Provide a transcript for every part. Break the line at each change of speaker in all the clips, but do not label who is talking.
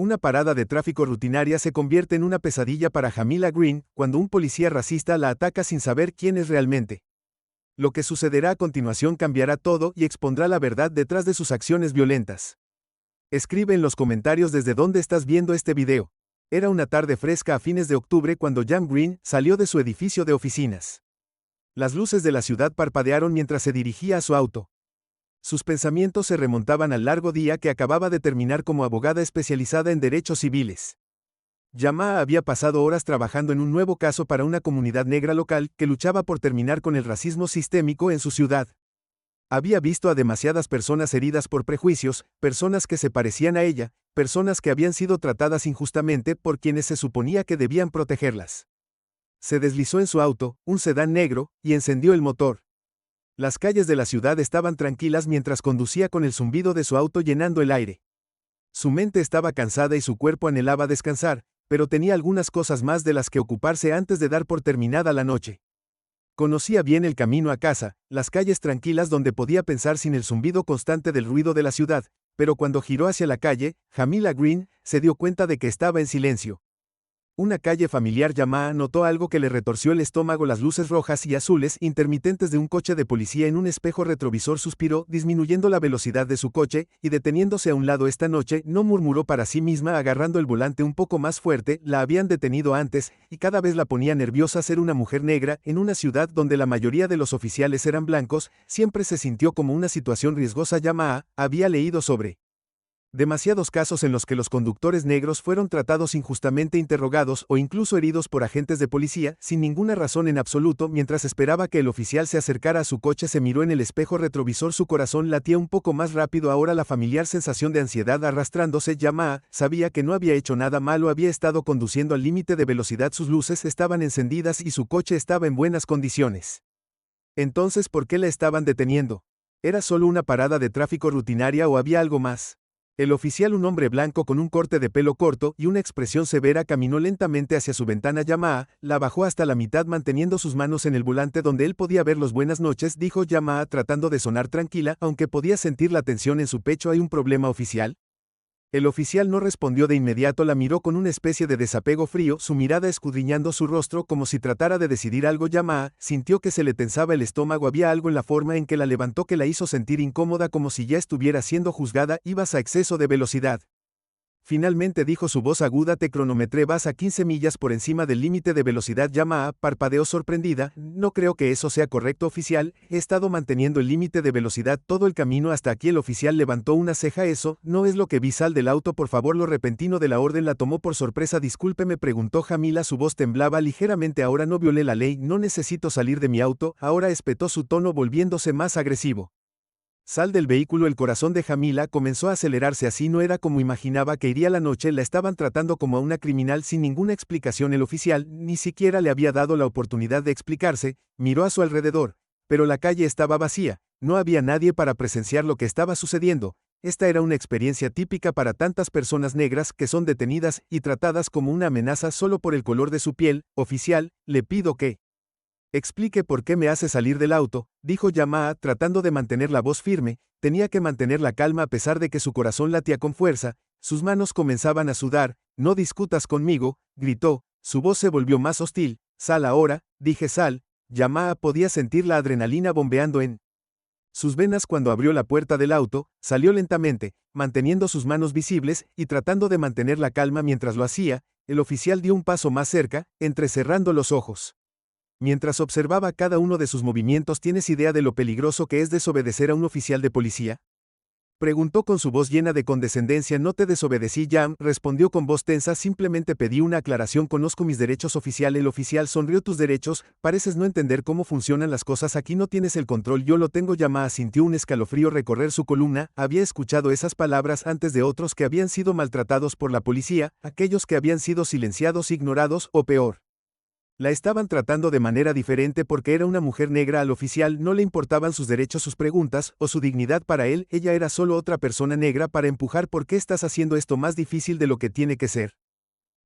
Una parada de tráfico rutinaria se convierte en una pesadilla para Jamila Green cuando un policía racista la ataca sin saber quién es realmente. Lo que sucederá a continuación cambiará todo y expondrá la verdad detrás de sus acciones violentas. Escribe en los comentarios desde dónde estás viendo este video. Era una tarde fresca a fines de octubre cuando Jam Green salió de su edificio de oficinas. Las luces de la ciudad parpadearon mientras se dirigía a su auto. Sus pensamientos se remontaban al largo día que acababa de terminar como abogada especializada en derechos civiles. Yamaha había pasado horas trabajando en un nuevo caso para una comunidad negra local que luchaba por terminar con el racismo sistémico en su ciudad. Había visto a demasiadas personas heridas por prejuicios, personas que se parecían a ella, personas que habían sido tratadas injustamente por quienes se suponía que debían protegerlas. Se deslizó en su auto, un sedán negro, y encendió el motor. Las calles de la ciudad estaban tranquilas mientras conducía con el zumbido de su auto llenando el aire. Su mente estaba cansada y su cuerpo anhelaba descansar, pero tenía algunas cosas más de las que ocuparse antes de dar por terminada la noche. Conocía bien el camino a casa, las calles tranquilas donde podía pensar sin el zumbido constante del ruido de la ciudad, pero cuando giró hacia la calle, Jamila Green se dio cuenta de que estaba en silencio. Una calle familiar Yamaha notó algo que le retorció el estómago. Las luces rojas y azules intermitentes de un coche de policía en un espejo retrovisor. Suspiró, disminuyendo la velocidad de su coche, y deteniéndose a un lado. Esta noche, no, murmuró para sí misma agarrando el volante un poco más fuerte. La habían detenido antes, y cada vez la ponía nerviosa ser una mujer negra, en una ciudad donde la mayoría de los oficiales eran blancos. Siempre se sintió como una situación riesgosa. Yamaha había leído sobre demasiados casos en los que los conductores negros fueron tratados injustamente, interrogados o incluso heridos por agentes de policía, sin ninguna razón en absoluto. Mientras esperaba que el oficial se acercara a su coche, se miró en el espejo retrovisor. Su corazón latía un poco más rápido ahora, la familiar sensación de ansiedad arrastrándose. Yamaha sabía que no había hecho nada malo, había estado conduciendo al límite de velocidad, sus luces estaban encendidas y su coche estaba en buenas condiciones. Entonces, ¿por qué la estaban deteniendo? ¿Era solo una parada de tráfico rutinaria o había algo más? El oficial, un hombre blanco con un corte de pelo corto y una expresión severa, caminó lentamente hacia su ventana. Yamaha la bajó hasta la mitad manteniendo sus manos en el volante donde él podía ver los buenas noches, dijo Yamaha tratando de sonar tranquila, aunque podía sentir la tensión en su pecho. ¿Hay un problema, oficial? El oficial no respondió de inmediato, la miró con una especie de desapego frío, su mirada escudriñando su rostro como si tratara de decidir algo. Yamaha sintió que se le tensaba el estómago, había algo en la forma en que la levantó que la hizo sentir incómoda, como si ya estuviera siendo juzgada. Ibas a exceso de velocidad. Finalmente dijo su voz aguda, te cronometré, vas a 15 millas por encima del límite de velocidad. Yamaha parpadeó sorprendida, no creo que eso sea correcto, oficial, he estado manteniendo el límite de velocidad todo el camino hasta aquí. El oficial levantó una ceja, eso no es lo que vi, sal del auto por favor. Lo repentino de la orden la tomó por sorpresa. Discúlpeme, preguntó Jamila, su voz temblaba ligeramente. Ahora no violé la ley, no necesito salir de mi auto, ahora, espetó su tono volviéndose más agresivo. Sal del vehículo. El corazón de Jamila comenzó a acelerarse, así no era como imaginaba que iría la noche, la estaban tratando como a una criminal sin ninguna explicación. El oficial ni siquiera le había dado la oportunidad de explicarse, miró a su alrededor, pero la calle estaba vacía, no había nadie para presenciar lo que estaba sucediendo. Esta era una experiencia típica para tantas personas negras que son detenidas y tratadas como una amenaza solo por el color de su piel. Oficial, le pido que explique por qué me hace salir del auto, dijo Yamaha tratando de mantener la voz firme. Tenía que mantener la calma a pesar de que su corazón latía con fuerza, sus manos comenzaban a sudar. No discutas conmigo, gritó, su voz se volvió más hostil. Sal ahora, dije, sal. Yamaha podía sentir la adrenalina bombeando en sus venas cuando abrió la puerta del auto, salió lentamente, manteniendo sus manos visibles y tratando de mantener la calma mientras lo hacía. El oficial dio un paso más cerca, entrecerrando los ojos. Mientras observaba cada uno de sus movimientos. ¿Tienes idea de lo peligroso que es desobedecer a un oficial de policía?, preguntó con su voz llena de condescendencia. No te desobedecí, Jam, respondió con voz tensa, simplemente pedí una aclaración. Conozco mis derechos, oficial. El oficial sonrió. Tus derechos, pareces no entender cómo funcionan las cosas aquí, no tienes el control. Yo lo tengo. Yamaha sintió un escalofrío recorrer su columna, había escuchado esas palabras antes de otros que habían sido maltratados por la policía, aquellos que habían sido silenciados, ignorados o peor. La estaban tratando de manera diferente porque era una mujer negra. Al oficial no le importaban sus derechos, sus preguntas o su dignidad. Para él, ella era solo otra persona negra para empujar. ¿Por qué estás haciendo esto más difícil de lo que tiene que ser?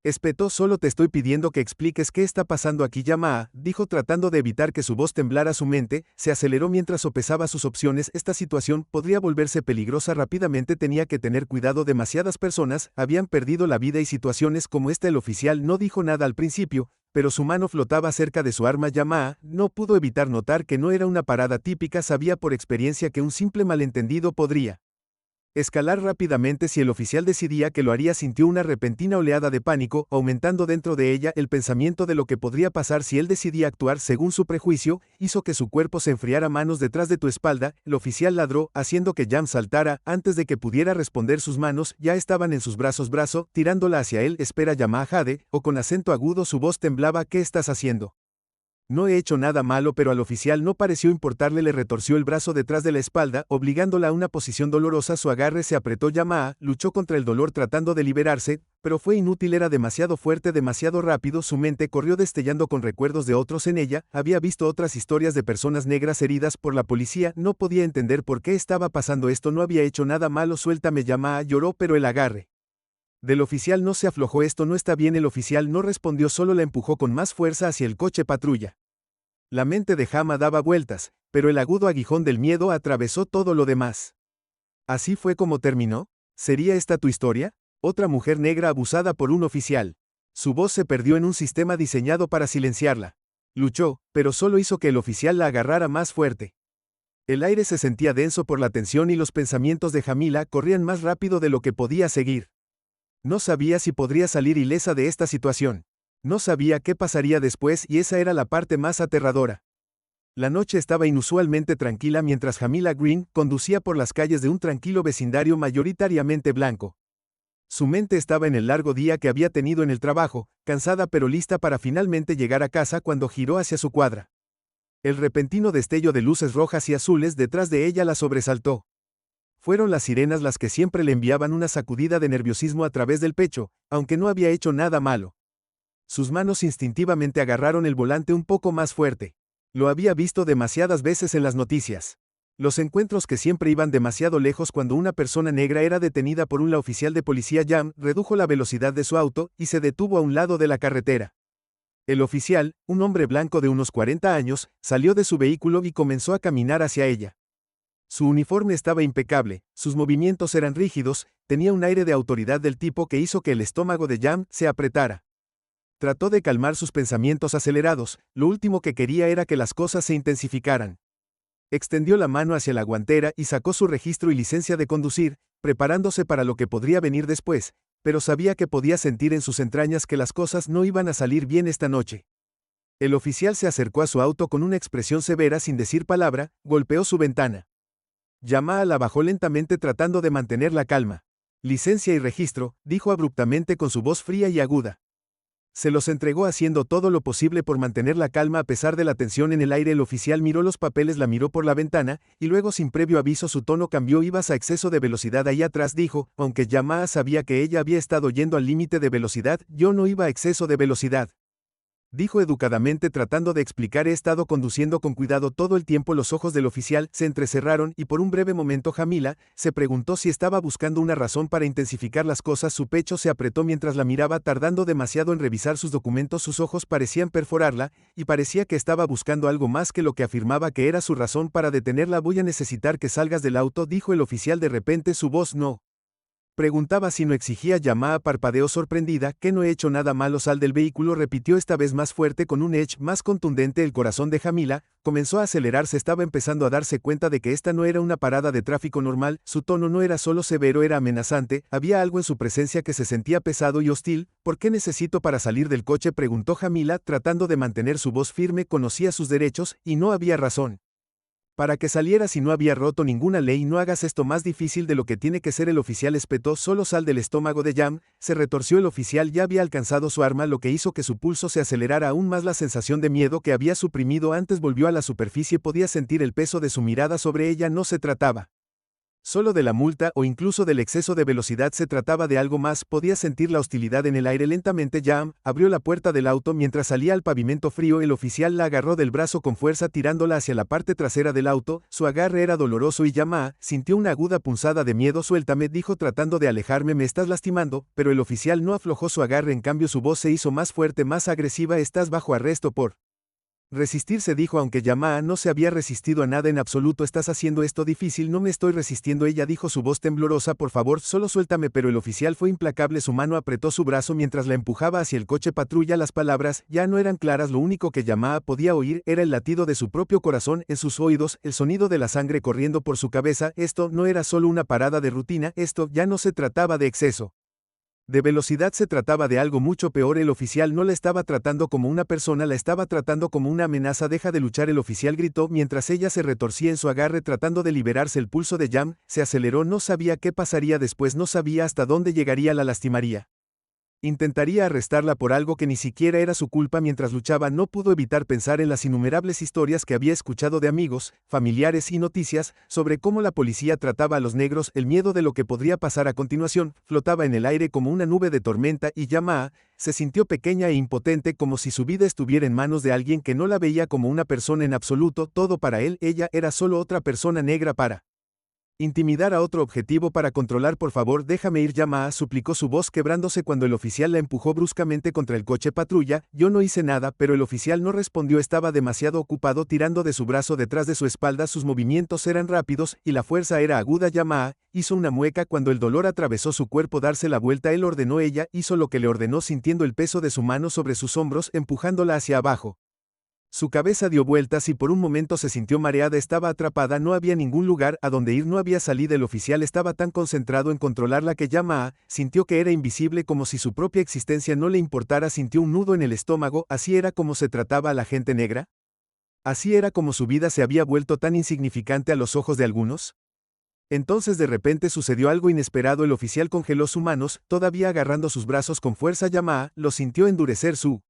Espetó, solo te estoy pidiendo que expliques qué está pasando aquí. Yamaa, dijo tratando de evitar que su voz temblara. Su mente se aceleró mientras sopesaba sus opciones. Esta situación podría volverse peligrosa rápidamente. Tenía que tener cuidado. Demasiadas personas habían perdido la vida y situaciones como esta. El oficial no dijo nada al principio, pero su mano flotaba cerca de su arma. Yamaa no pudo evitar notar que no era una parada típica. Sabía por experiencia que un simple malentendido podría escalar rápidamente. Si el oficial decidía que lo haría, sintió una repentina oleada de pánico, aumentando dentro de ella. El pensamiento de lo que podría pasar si él decidía actuar según su prejuicio, hizo que su cuerpo se enfriara. Manos detrás de tu espalda, el oficial ladró, haciendo que Jam saltara. Antes de que pudiera responder, sus manos ya estaban en sus brazos. Brazo, tirándola hacia él. Espera, Yamaa Jade, o con acento agudo su voz temblaba. ¿Qué estás haciendo? No he hecho nada malo, pero al oficial no pareció importarle. Le retorció el brazo detrás de la espalda, obligándola a una posición dolorosa. Su agarre se apretó. Yamaa luchó contra el dolor tratando de liberarse, pero fue inútil. Era demasiado fuerte, demasiado rápido. Su mente corrió destellando con recuerdos de otros. En ella había visto otras historias de personas negras heridas por la policía. No podía entender por qué estaba pasando esto. No había hecho nada malo. Suéltame. Yamaa lloró, pero el agarre del oficial no se aflojó. Esto no está bien. El oficial no respondió, solo la empujó con más fuerza hacia el coche patrulla. La mente de Jama daba vueltas, pero el agudo aguijón del miedo atravesó todo lo demás. ¿Así fue como terminó? ¿Sería esta tu historia? Otra mujer negra abusada por un oficial. Su voz se perdió en un sistema diseñado para silenciarla. Luchó, pero solo hizo que el oficial la agarrara más fuerte. El aire se sentía denso por la tensión y los pensamientos de Jamila corrían más rápido de lo que podía seguir. No sabía si podría salir ilesa de esta situación. No sabía qué pasaría después, y esa era la parte más aterradora. La noche estaba inusualmente tranquila mientras Jamila Green conducía por las calles de un tranquilo vecindario mayoritariamente blanco. Su mente estaba en el largo día que había tenido en el trabajo, cansada pero lista para finalmente llegar a casa cuando giró hacia su cuadra. El repentino destello de luces rojas y azules detrás de ella la sobresaltó. Fueron las sirenas las que siempre le enviaban una sacudida de nerviosismo a través del pecho, aunque no había hecho nada malo. Sus manos instintivamente agarraron el volante un poco más fuerte. Lo había visto demasiadas veces en las noticias. Los encuentros que siempre iban demasiado lejos. Cuando una persona negra era detenida por un oficial de policía, Jam redujo la velocidad de su auto y se detuvo a un lado de la carretera. El oficial, un hombre blanco de unos 40 años, salió de su vehículo y comenzó a caminar hacia ella. Su uniforme estaba impecable, sus movimientos eran rígidos, tenía un aire de autoridad del tipo que hizo que el estómago de Jam se apretara. Trató de calmar sus pensamientos acelerados. Lo último que quería era que las cosas se intensificaran. Extendió la mano hacia la guantera y sacó su registro y licencia de conducir, preparándose para lo que podría venir después, pero sabía que podía sentir en sus entrañas que las cosas no iban a salir bien esta noche. El oficial se acercó a su auto con una expresión severa. Sin decir palabra, golpeó su ventana. Yamaa la bajó lentamente tratando de mantener la calma. Licencia y registro, dijo abruptamente con su voz fría y aguda. Se los entregó haciendo todo lo posible por mantener la calma a pesar de la tensión en el aire. El oficial miró los papeles, la miró por la ventana, y luego sin previo aviso su tono cambió. Ibas a exceso de velocidad ahí atrás, dijo, aunque Yamaa sabía que ella había estado yendo al límite de velocidad. Yo no iba a exceso de velocidad, dijo educadamente tratando de explicar. He estado conduciendo con cuidado todo el tiempo. Los ojos del oficial se entrecerraron y por un breve momento Jamila se preguntó si estaba buscando una razón para intensificar las cosas. Su pecho se apretó mientras la miraba, tardando demasiado en revisar sus documentos. Sus ojos parecían perforarla, y parecía que estaba buscando algo más que lo que afirmaba que era su razón para detenerla. Voy a necesitar que salgas del auto, dijo el oficial de repente. Su voz no preguntaba sino exigía. Yamaa parpadeó sorprendida. Que no he hecho nada malo. Sal del vehículo, repitió esta vez más fuerte con un edge más contundente. El corazón de Jamila comenzó a acelerarse. Estaba empezando a darse cuenta de que esta no era una parada de tráfico normal. Su tono no era solo severo, era amenazante. Había algo en su presencia que se sentía pesado y hostil. ¿Por qué necesito para salir del coche?, preguntó Jamila, tratando de mantener su voz firme. Conocía sus derechos, y no había razón para que saliera si no había roto ninguna ley. No hagas esto más difícil de lo que tiene que ser. El oficial espetó. Solo sal del estómago de Jam. Se retorció. El oficial ya había alcanzado su arma, lo que hizo que su pulso se acelerara aún más. La sensación de miedo que había suprimido antes volvió a la superficie. Podía sentir el peso de su mirada sobre ella. No se trataba Solo de la multa o incluso del exceso de velocidad se trataba de algo más, podía sentir la hostilidad en el aire lentamente. Jam abrió la puerta del auto mientras salía al pavimento frío. El oficial la agarró del brazo con fuerza tirándola hacia la parte trasera del auto, su agarre era doloroso y Yama sintió una aguda punzada de miedo. Suéltame, dijo tratando de alejarme, me estás lastimando, pero el oficial no aflojó su agarre, en cambio su voz se hizo más fuerte, más agresiva. Estás bajo arresto por resistirse, dijo, aunque Yama no se había resistido a nada en absoluto. Estás haciendo esto difícil. No me estoy resistiendo, ella dijo, su voz temblorosa. Por favor, solo suéltame, pero el oficial fue implacable. Su mano apretó su brazo mientras la empujaba hacia el coche patrulla. Las palabras ya no eran claras, lo único que Yama podía oír era el latido de su propio corazón en sus oídos, el sonido de la sangre corriendo por su cabeza. Esto no era solo una parada de rutina, esto ya no se trataba de exceso de velocidad, se trataba de algo mucho peor. El oficial no la estaba tratando como una persona, la estaba tratando como una amenaza. Deja de luchar, el oficial gritó mientras ella se retorcía en su agarre tratando de liberarse. El pulso de Jam se aceleró, no sabía qué pasaría después, no sabía hasta dónde llegaría, la lastimaría. Intentaría arrestarla por algo que ni siquiera era su culpa. Mientras luchaba no pudo evitar pensar en las innumerables historias que había escuchado de amigos, familiares y noticias sobre cómo la policía trataba a los negros. El miedo de lo que podría pasar a continuación flotaba en el aire como una nube de tormenta y Yama se sintió pequeña e impotente, como si su vida estuviera en manos de alguien que no la veía como una persona en absoluto. Todo para él, ella era solo otra persona negra para intimidar a otro objetivo, para controlar. Por favor, déjame ir, Yama suplicó, su voz quebrándose cuando el oficial la empujó bruscamente contra el coche patrulla. Yo no hice nada, pero el oficial no respondió, estaba demasiado ocupado tirando de su brazo detrás de su espalda. Sus movimientos eran rápidos y la fuerza era aguda. Yama hizo una mueca cuando el dolor atravesó su cuerpo. Darse la vuelta, él ordenó. Ella hizo lo que le ordenó, sintiendo el peso de su mano sobre sus hombros, empujándola hacia abajo. Su cabeza dio vueltas y por un momento se sintió mareada, estaba atrapada, no había ningún lugar a donde ir, no había salida. El oficial estaba tan concentrado en controlarla que Yama sintió que era invisible, como si su propia existencia no le importara. Sintió un nudo en el estómago. ¿Así era como se trataba a la gente negra? ¿Así era como su vida se había vuelto tan insignificante a los ojos de algunos? Entonces de repente sucedió algo inesperado. El oficial congeló sus manos, todavía agarrando sus brazos con fuerza. Yama lo sintió endurecer, su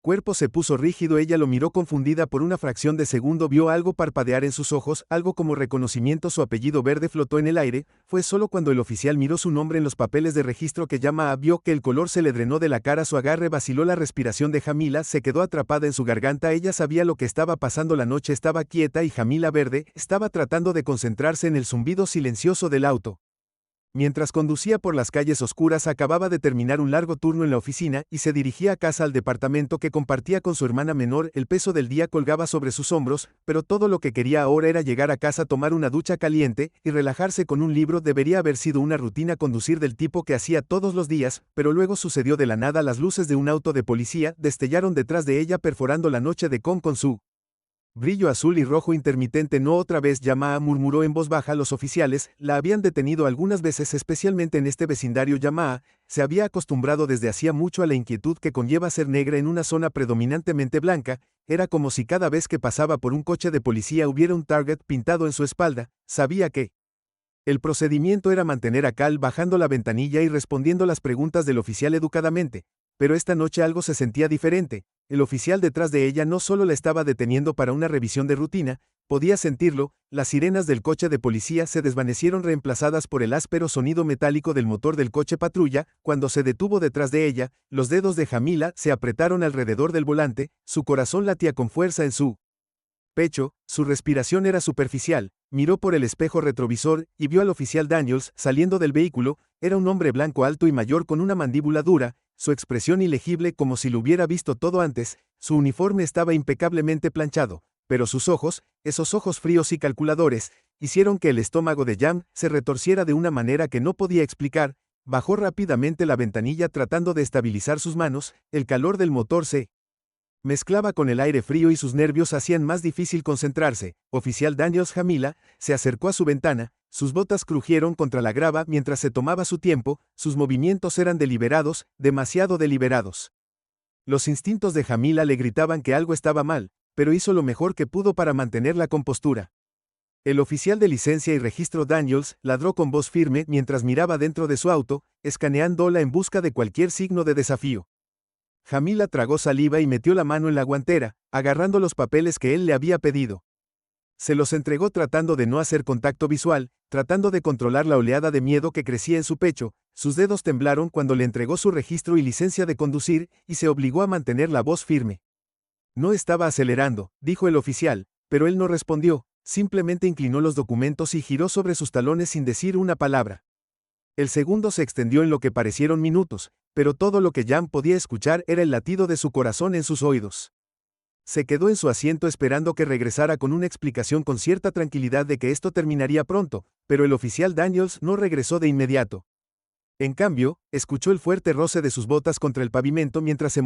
cuerpo se puso rígido. Ella lo miró confundida. Por una fracción de segundo vio algo parpadear en sus ojos, algo como reconocimiento. Su apellido verde flotó en el aire. Fue solo cuando el oficial miró su nombre en los papeles de registro que Yama vio que el color se le drenó de la cara. Su agarre vaciló, la respiración de Jamila se quedó atrapada en su garganta. Ella sabía lo que estaba pasando, la noche estaba quieta y Jamila verde estaba tratando de concentrarse en el zumbido silencioso del auto. Mientras conducía por las calles oscuras, acababa de terminar un largo turno en la oficina y se dirigía a casa, al departamento que compartía con su hermana menor. El peso del día colgaba sobre sus hombros, pero todo lo que quería ahora era llegar a casa, tomar una ducha caliente y relajarse con un libro. Debería haber sido una rutina conducir del tipo que hacía todos los días, pero luego sucedió de la nada. Las luces de un auto de policía destellaron detrás de ella, perforando la noche de con su brillo azul y rojo intermitente. No otra vez, Yama murmuró en voz baja. Los oficiales la habían detenido algunas veces, especialmente en este vecindario. Yama se había acostumbrado desde hacía mucho a la inquietud que conlleva ser negra en una zona predominantemente blanca. Era como si cada vez que pasaba por un coche de policía hubiera un target pintado en su espalda. Sabía que el procedimiento era mantener a Cal bajando la ventanilla y respondiendo las preguntas del oficial educadamente. Pero esta noche algo se sentía diferente. El oficial detrás de ella no solo la estaba deteniendo para una revisión de rutina, podía sentirlo. Las sirenas del coche de policía se desvanecieron, reemplazadas por el áspero sonido metálico del motor del coche patrulla. Cuando se detuvo detrás de ella, los dedos de Jamila se apretaron alrededor del volante, su corazón latía con fuerza en su pecho, su respiración era superficial. Miró por el espejo retrovisor y vio al oficial Daniels saliendo del vehículo. Era un hombre blanco, alto y mayor, con una mandíbula dura, su expresión ilegible, como si lo hubiera visto todo antes. Su uniforme estaba impecablemente planchado, pero sus ojos, esos ojos fríos y calculadores, hicieron que el estómago de Jam se retorciera de una manera que no podía explicar. Bajó rápidamente la ventanilla tratando de estabilizar sus manos. El calor del motor se mezclaba con el aire frío y sus nervios hacían más difícil concentrarse. Oficial Daniels. Jamila se acercó a su ventana, sus botas crujieron contra la grava mientras se tomaba su tiempo. Sus movimientos eran deliberados, demasiado deliberados. Los instintos de Jamila le gritaban que algo estaba mal, pero hizo lo mejor que pudo para mantener la compostura. El oficial de licencia y registro Daniels ladró con voz firme mientras miraba dentro de su auto, escaneándola en busca de cualquier signo de desafío. Jamila tragó saliva y metió la mano en la guantera, agarrando los papeles que él le había pedido. Se los entregó tratando de no hacer contacto visual, tratando de controlar la oleada de miedo que crecía en su pecho. Sus dedos temblaron cuando le entregó su registro y licencia de conducir, y se obligó a mantener la voz firme. No estaba acelerando, dijo el oficial, pero él no respondió, simplemente inclinó los documentos y giró sobre sus talones sin decir una palabra. El segundo se extendió en lo que parecieron minutos, pero todo lo que Jam podía escuchar era el latido de su corazón en sus oídos. Se quedó en su asiento esperando que regresara con una explicación con cierta tranquilidad de que esto terminaría pronto, pero el oficial Daniels no regresó de inmediato. En cambio, escuchó el fuerte roce de sus botas contra el pavimento mientras se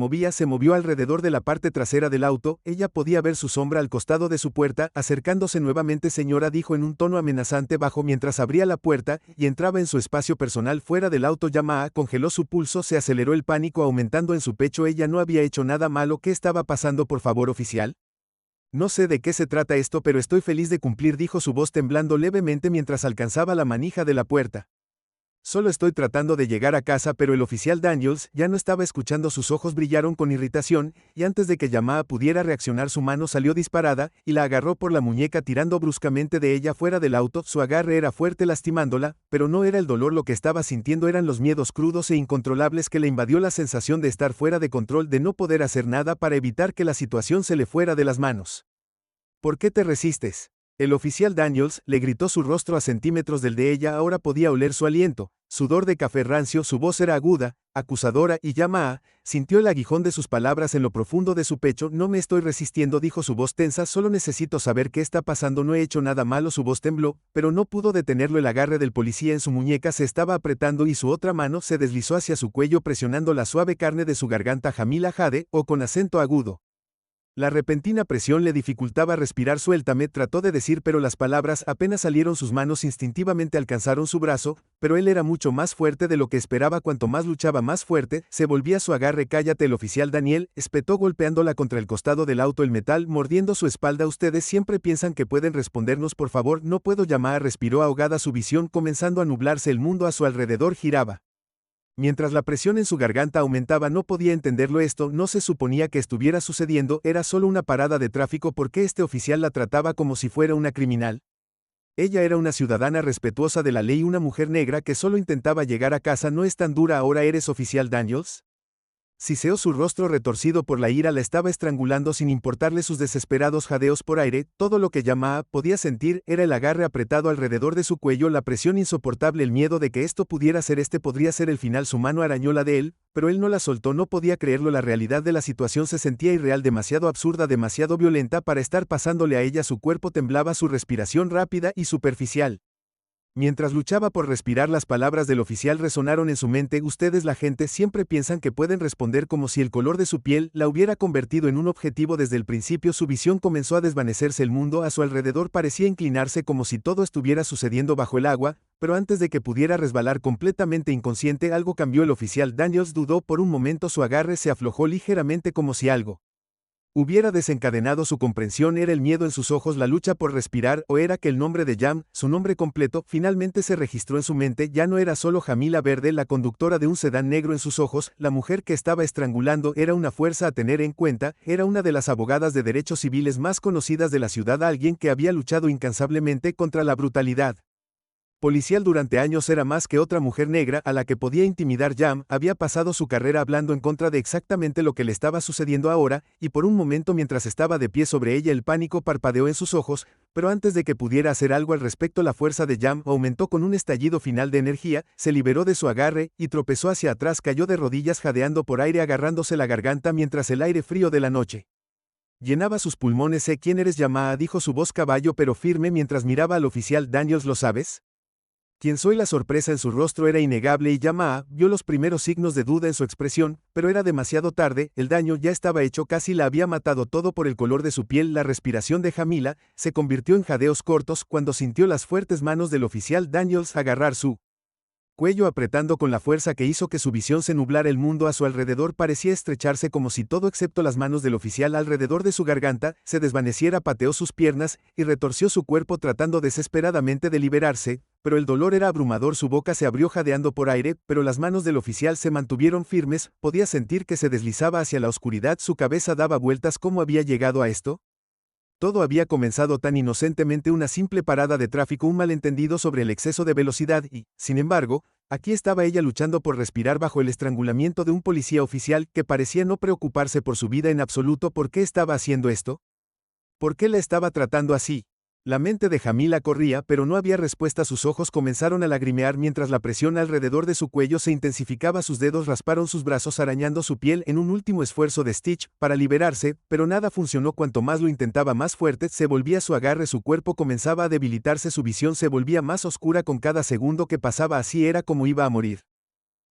movió alrededor de la parte trasera del auto. Ella podía ver su sombra al costado de su puerta. Acercándose nuevamente, señora, dijo en un tono amenazante bajo mientras abría la puerta y entraba en su espacio personal fuera del auto. Yamaha congeló su pulso, se aceleró el pánico aumentando en su pecho. Ella no había hecho nada malo. ¿Qué estaba pasando, por favor, oficial? No sé de qué se trata esto, pero estoy feliz de cumplir, dijo su voz temblando levemente mientras alcanzaba la manija de la puerta. Solo estoy tratando de llegar a casa, pero el oficial Daniels ya no estaba escuchando. Sus ojos brillaron con irritación, y antes de que Yamaha pudiera reaccionar, su mano salió disparada, y la agarró por la muñeca tirando bruscamente de ella fuera del auto. Su agarre era fuerte lastimándola, pero no era el dolor lo que estaba sintiendo, eran los miedos crudos e incontrolables que le invadió, la sensación de estar fuera de control, de no poder hacer nada para evitar que la situación se le fuera de las manos. ¿Por qué te resistes? El oficial Daniels le gritó, su rostro a centímetros del de ella. Ahora podía oler su aliento, sudor de café rancio. Su voz era aguda, acusadora, y Yamaha sintió el aguijón de sus palabras en lo profundo de su pecho. No me estoy resistiendo, dijo su voz tensa, solo necesito saber qué está pasando. No he hecho nada malo. Su voz tembló, pero no pudo detenerlo. El agarre del policía en su muñeca se estaba apretando y su otra mano se deslizó hacia su cuello presionando la suave carne de su garganta. Jamila Jade, o con acento agudo. La repentina presión le dificultaba respirar. Suéltame, trató de decir, pero las palabras apenas salieron. Sus manos instintivamente alcanzaron su brazo, pero él era mucho más fuerte de lo que esperaba. Cuanto más luchaba, más fuerte se volvía su agarre. Cállate, el oficial Daniel espetó golpeándola contra el costado del auto, el metal mordiendo su espalda. Ustedes siempre piensan que pueden respondernos, por favor. No puedo. Yamaha respiró ahogada, su visión comenzando a nublarse. El mundo a su alrededor giraba. Mientras la presión en su garganta aumentaba, no podía entenderlo. Esto no se suponía que estuviera sucediendo, era solo una parada de tráfico. ¿Por qué este oficial la trataba como si fuera una criminal? Ella era una ciudadana respetuosa de la ley, una mujer negra que solo intentaba llegar a casa. ¿No es tan dura ahora? ¿Eres oficial Daniels? Siseó, su rostro retorcido por la ira la estaba estrangulando sin importarle sus desesperados jadeos por aire. Todo lo que Yamaha podía sentir era el agarre apretado alrededor de su cuello, la presión insoportable, el miedo de que esto pudiera ser podría ser el final. Su mano arañó la de él, pero él no la soltó. No podía creerlo, la realidad de la situación se sentía irreal, demasiado absurda, demasiado violenta para estar pasándole a ella. Su cuerpo temblaba, su respiración rápida y superficial. Mientras luchaba por respirar, las palabras del oficial resonaron en su mente. Ustedes, la gente, siempre piensan que pueden responder, como si el color de su piel la hubiera convertido en un objetivo desde el principio. Su visión comenzó a desvanecerse, el mundo a su alrededor parecía inclinarse como si todo estuviera sucediendo bajo el agua, pero antes de que pudiera resbalar completamente inconsciente, algo cambió. El oficial Daniels dudó por un momento, su agarre se aflojó ligeramente como si algo hubiera desencadenado su comprensión. Era el miedo en sus ojos, la lucha por respirar, o era que el nombre de Jam, su nombre completo, finalmente se registró en su mente. Ya no era solo Jamila Verde, la conductora de un sedán negro. En sus ojos, la mujer que estaba estrangulando era una fuerza a tener en cuenta, era una de las abogadas de derechos civiles más conocidas de la ciudad, alguien que había luchado incansablemente contra la brutalidad policial durante años. Era más que otra mujer negra a la que podía intimidar. Jam había pasado su carrera hablando en contra de exactamente lo que le estaba sucediendo ahora, y por un momento, mientras estaba de pie sobre ella, el pánico parpadeó en sus ojos, pero antes de que pudiera hacer algo al respecto, la fuerza de Jam aumentó con un estallido final de energía, se liberó de su agarre y tropezó hacia atrás. Cayó de rodillas jadeando por aire, agarrándose la garganta mientras el aire frío de la noche llenaba sus pulmones. Sé quién eres, Yamaha, dijo su voz caballo pero firme mientras miraba al oficial Daniels. ¿Lo sabes? ¿Quién soy? La sorpresa en su rostro era innegable y Yamaha vio los primeros signos de duda en su expresión, pero era demasiado tarde. El daño ya estaba hecho, casi la había matado, todo por el color de su piel. La respiración de Jamila se convirtió en jadeos cortos cuando sintió las fuertes manos del oficial Daniels agarrar su cuello, apretando con la fuerza que hizo que su visión se nublara. El mundo a su alrededor parecía estrecharse, como si todo excepto las manos del oficial alrededor de su garganta se desvaneciera. Pateó sus piernas y retorció su cuerpo tratando desesperadamente de liberarse, pero el dolor era abrumador. Su boca se abrió jadeando por aire, pero las manos del oficial se mantuvieron firmes. Podía sentir que se deslizaba hacia la oscuridad, su cabeza daba vueltas. ¿Cómo había llegado a esto? Todo había comenzado tan inocentemente, una simple parada de tráfico, un malentendido sobre el exceso de velocidad y, sin embargo, aquí estaba ella luchando por respirar bajo el estrangulamiento de un policía oficial que parecía no preocuparse por su vida en absoluto. ¿Por qué estaba haciendo esto? ¿Por qué la estaba tratando así? La mente de Jamila corría, pero no había respuesta. Sus ojos comenzaron a lagrimear mientras la presión alrededor de su cuello se intensificaba. Sus dedos rasparon sus brazos arañando su piel en un último esfuerzo de Stitch para liberarse, pero nada funcionó. Cuanto más lo intentaba, más fuerte se volvía su agarre. Su cuerpo comenzaba a debilitarse, su visión se volvía más oscura con cada segundo que pasaba. Así era como iba a morir.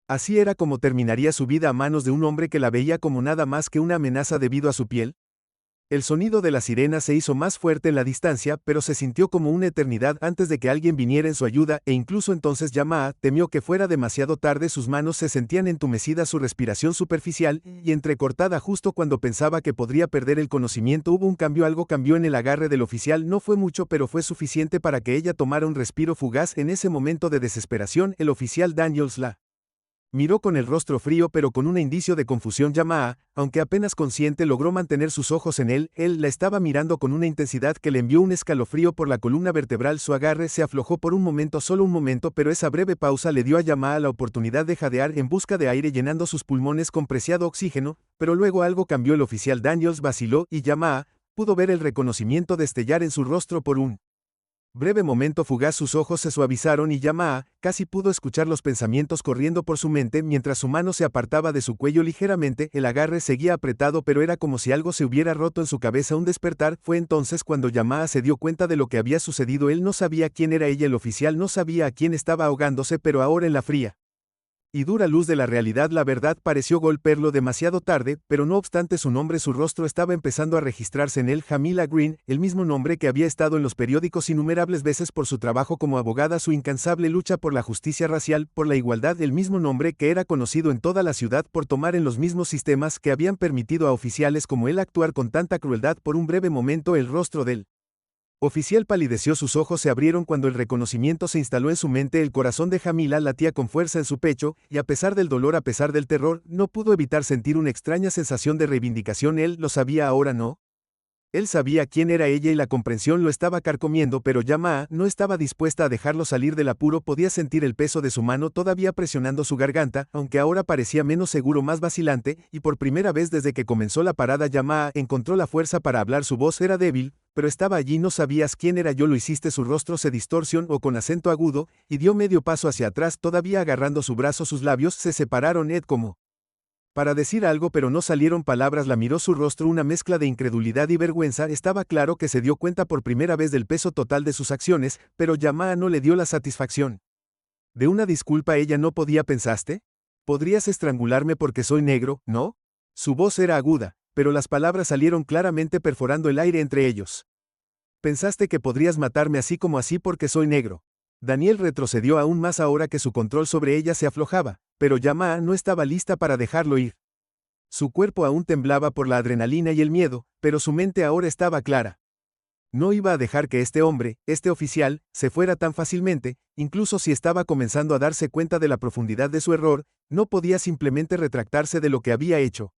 Así era como terminaría su vida a manos de un hombre que la veía como nada más que una amenaza debido a su piel. El sonido de la sirena se hizo más fuerte en la distancia, pero se sintió como una eternidad antes de que alguien viniera en su ayuda, e incluso entonces Yamaha temió que fuera demasiado tarde. Sus manos se sentían entumecidas, su respiración superficial y entrecortada. Justo cuando pensaba que podría perder el conocimiento, hubo un cambio. Algo cambió en el agarre del oficial. No fue mucho, pero fue suficiente para que ella tomara un respiro fugaz. En ese momento de desesperación, el oficial Daniels la miró con el rostro frío pero con un indicio de confusión. Yamaha, aunque apenas consciente, logró mantener sus ojos en él. Él la estaba mirando con una intensidad que le envió un escalofrío por la columna vertebral. Su agarre se aflojó por un momento, solo un momento, pero esa breve pausa le dio a Yamaha la oportunidad de jadear en busca de aire, llenando sus pulmones con preciado oxígeno, pero luego algo cambió. El oficial Daniels vaciló y Yamaha pudo ver el reconocimiento destellar en su rostro por un breve momento fugaz. Sus ojos se suavizaron y Yamaha casi pudo escuchar los pensamientos corriendo por su mente mientras su mano se apartaba de su cuello ligeramente. El agarre seguía apretado, pero era como si algo se hubiera roto en su cabeza. Un despertar. Fue entonces cuando Yamaha se dio cuenta de lo que había sucedido. Él no sabía quién era ella. El oficial no sabía a quién estaba ahogándose, pero ahora en la fría y dura luz de la realidad, la verdad pareció golpearlo demasiado tarde, pero no obstante su nombre, su rostro estaba empezando a registrarse en él. Jamila Green, el mismo nombre que había estado en los periódicos innumerables veces por su trabajo como abogada, su incansable lucha por la justicia racial, por la igualdad, el mismo nombre que era conocido en toda la ciudad por tomar en los mismos sistemas que habían permitido a oficiales como él actuar con tanta crueldad. Por un breve momento el rostro del oficial palideció, sus ojos se abrieron cuando el reconocimiento se instaló en su mente. El corazón de Jamila latía con fuerza en su pecho, y a pesar del dolor, a pesar del terror, no pudo evitar sentir una extraña sensación de reivindicación. Él lo sabía ahora, ¿no? Él sabía quién era ella y la comprensión lo estaba carcomiendo, pero Yamaha no estaba dispuesta a dejarlo salir del apuro. Podía sentir el peso de su mano todavía presionando su garganta, aunque ahora parecía menos seguro, más vacilante, y por primera vez desde que comenzó la parada Yamaha encontró la fuerza para hablar. Su voz era débil, pero estaba allí. No sabías quién era yo, lo hiciste. Su rostro se distorsionó con acento agudo, y dio medio paso hacia atrás, todavía agarrando su brazo. Sus labios se separaron como para decir algo, pero no salieron palabras. La miró, su rostro una mezcla de incredulidad y vergüenza. Estaba claro que se dio cuenta por primera vez del peso total de sus acciones, pero Yamaha no le dio la satisfacción de una disculpa. Ella no podía. ¿Pensaste? ¿Podrías estrangularme porque soy negro, no? Su voz era aguda, pero las palabras salieron claramente, perforando el aire entre ellos. ¿Pensaste que podrías matarme así como así porque soy negro? Daniel retrocedió aún más ahora que su control sobre ella se aflojaba, pero Yamaha no estaba lista para dejarlo ir. Su cuerpo aún temblaba por la adrenalina y el miedo, pero su mente ahora estaba clara. No iba a dejar que este hombre, este oficial, se fuera tan fácilmente. Incluso si estaba comenzando a darse cuenta de la profundidad de su error, no podía simplemente retractarse de lo que había hecho.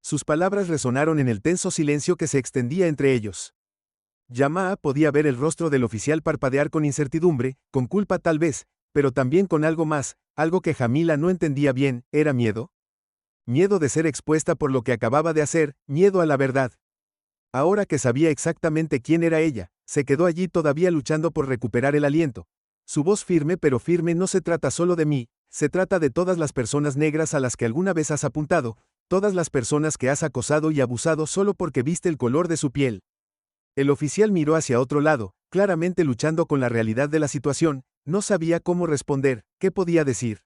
Sus palabras resonaron en el tenso silencio que se extendía entre ellos. Yamaha podía ver el rostro del oficial parpadear con incertidumbre, con culpa tal vez, pero también con algo más, algo que Jamila no entendía bien. ¿Era miedo? Miedo de ser expuesta por lo que acababa de hacer, miedo a la verdad. Ahora que sabía exactamente quién era ella, se quedó allí todavía luchando por recuperar el aliento. Su voz firme, pero firme: no se trata solo de mí, se trata de todas las personas negras a las que alguna vez has apuntado, todas las personas que has acosado y abusado solo porque viste el color de su piel. El oficial miró hacia otro lado, claramente luchando con la realidad de la situación. No sabía cómo responder, qué podía decir.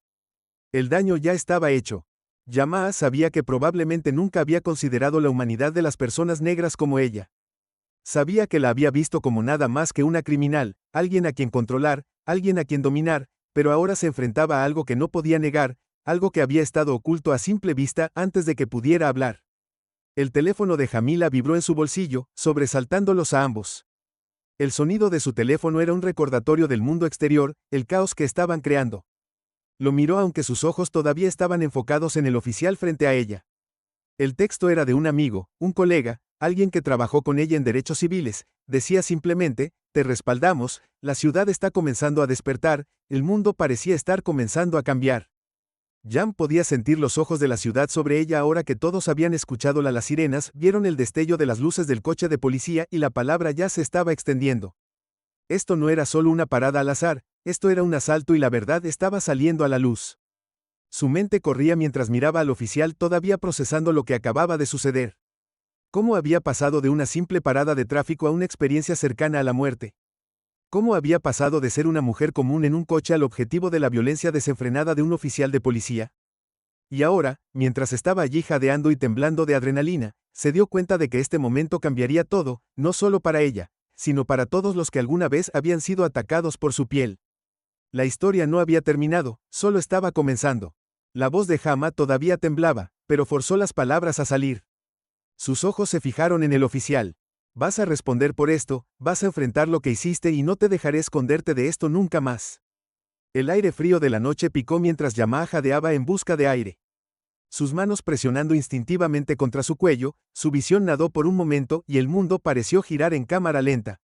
El daño ya estaba hecho. Yamaha sabía que probablemente nunca había considerado la humanidad de las personas negras como ella. Sabía que la había visto como nada más que una criminal, alguien a quien controlar, alguien a quien dominar, pero ahora se enfrentaba a algo que no podía negar, algo que había estado oculto a simple vista antes de que pudiera hablar. El teléfono de Jamila vibró en su bolsillo, sobresaltándolos a ambos. El sonido de su teléfono era un recordatorio del mundo exterior, el caos que estaban creando. Lo miró aunque sus ojos todavía estaban enfocados en el oficial frente a ella. El texto era de un amigo, un colega, Alguien que trabajó con ella en derechos civiles, decía simplemente, te respaldamos, la ciudad está comenzando a despertar, el mundo parecía estar comenzando a cambiar. Jam podía sentir los ojos de la ciudad sobre ella ahora que todos habían escuchado las sirenas, vieron el destello de las luces del coche de policía y la palabra ya se estaba extendiendo. Esto no era solo una parada al azar, esto era un asalto y la verdad estaba saliendo a la luz. Su mente corría mientras miraba al oficial todavía procesando lo que acababa de suceder. ¿Cómo había pasado de una simple parada de tráfico a una experiencia cercana a la muerte? ¿Cómo había pasado de ser una mujer común en un coche al objetivo de la violencia desenfrenada de un oficial de policía? Y ahora, mientras estaba allí jadeando y temblando de adrenalina, se dio cuenta de que este momento cambiaría todo, no solo para ella, sino para todos los que alguna vez habían sido atacados por su piel. La historia no había terminado, solo estaba comenzando. La voz de Jama todavía temblaba, pero forzó las palabras a salir. Sus ojos se fijaron en el oficial. Vas a responder por esto, vas a enfrentar lo que hiciste y no te dejaré esconderte de esto nunca más. El aire frío de la noche picó mientras Jama jadeaba en busca de aire. Sus manos presionando instintivamente contra su cuello, su visión nadó por un momento y el mundo pareció girar en cámara lenta.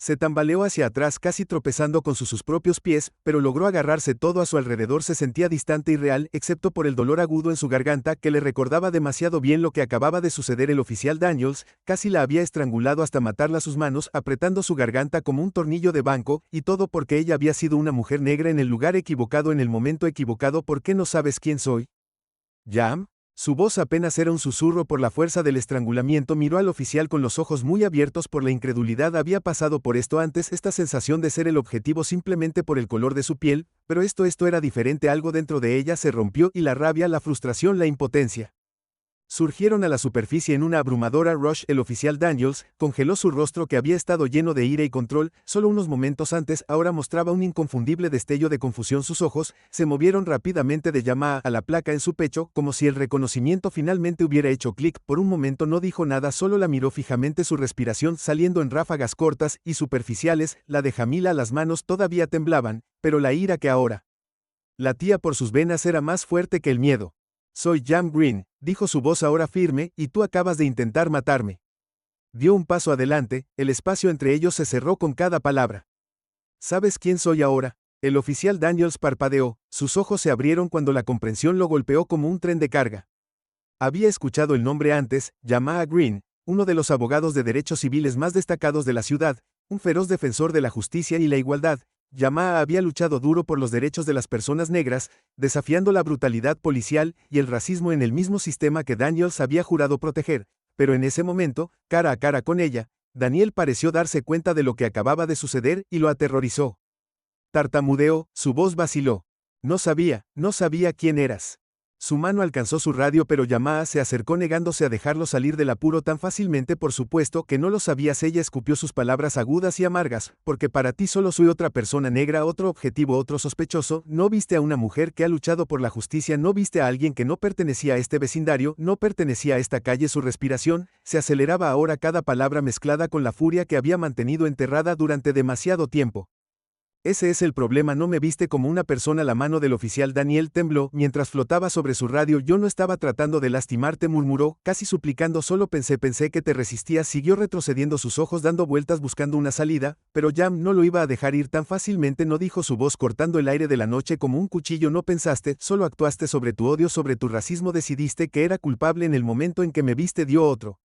Se tambaleó hacia atrás casi tropezando con sus propios pies, pero logró agarrarse. Todo a su alrededor se sentía distante y real, excepto por el dolor agudo en su garganta que le recordaba demasiado bien lo que acababa de suceder. El oficial Daniels casi la había estrangulado hasta matarla. Sus manos apretando su garganta como un tornillo de banco, y todo porque ella había sido una mujer negra en el lugar equivocado en el momento equivocado. ¿Por qué no sabes quién soy? ¿Jam? Su voz apenas era un susurro por la fuerza del estrangulamiento. Miró al oficial con los ojos muy abiertos por la incredulidad. Había pasado por esto antes, esta sensación de ser el objetivo simplemente por el color de su piel, pero esto era diferente. Algo dentro de ella se rompió y la rabia, la frustración, la impotencia surgieron a la superficie en una abrumadora rush. El oficial Daniels congeló su rostro que había estado lleno de ira y control, solo unos momentos antes, ahora mostraba un inconfundible destello de confusión. Sus ojos se movieron rápidamente de Jama a la placa en su pecho, como si el reconocimiento finalmente hubiera hecho clic. Por un momento no dijo nada, solo la miró fijamente, su respiración saliendo en ráfagas cortas y superficiales. La de Jamila, las manos todavía temblaban, pero la ira que ahora latía por sus venas era más fuerte que el miedo. Soy Jam Green, dijo su voz ahora firme, y tú acabas de intentar matarme. Dio un paso adelante, el espacio entre ellos se cerró con cada palabra. ¿Sabes quién soy ahora? El oficial Daniels parpadeó, sus ojos se abrieron cuando la comprensión lo golpeó como un tren de carga. Había escuchado el nombre antes, Jama Green, uno de los abogados de derechos civiles más destacados de la ciudad, un feroz defensor de la justicia y la igualdad. Jama había luchado duro por los derechos de las personas negras, desafiando la brutalidad policial y el racismo en el mismo sistema que Daniels había jurado proteger, pero en ese momento, cara a cara con ella, Daniel pareció darse cuenta de lo que acababa de suceder y lo aterrorizó. Tartamudeó, su voz vaciló. No sabía quién eras. Su mano alcanzó su radio, pero Jama se acercó negándose a dejarlo salir del apuro tan fácilmente. Por supuesto que no lo sabías. Ella escupió sus palabras agudas y amargas, porque para ti solo soy otra persona negra, otro objetivo, otro sospechoso. No viste a una mujer que ha luchado por la justicia, no viste a alguien que no pertenecía a este vecindario, no pertenecía a esta calle. Su respiración se aceleraba ahora, cada palabra mezclada con la furia que había mantenido enterrada durante demasiado tiempo. Ese es el problema, no me viste como una persona. La mano del oficial Daniel tembló mientras flotaba sobre su radio. Yo no estaba tratando de lastimarte, murmuró, casi suplicando. Solo pensé que te resistías. Siguió retrocediendo, sus ojos dando vueltas buscando una salida, pero Jam no lo iba a dejar ir tan fácilmente. No, dijo, su voz cortando el aire de la noche como un cuchillo. No pensaste, solo actuaste sobre tu odio, sobre tu racismo. Decidiste que era culpable en el momento en que me viste. Dio otro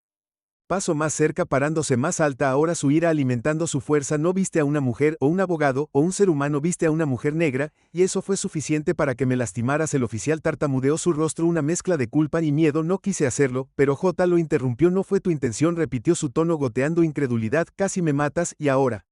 paso más cerca, parándose más alta ahora, su ira alimentando su fuerza. No viste a una mujer, o un abogado, o un ser humano, viste a una mujer negra, y eso fue suficiente para que me lastimaras. El oficial tartamudeó, su rostro una mezcla de culpa y miedo. No quise hacerlo, pero J lo interrumpió. No fue tu intención, repitió, su tono goteando incredulidad. Casi me matas, y ahora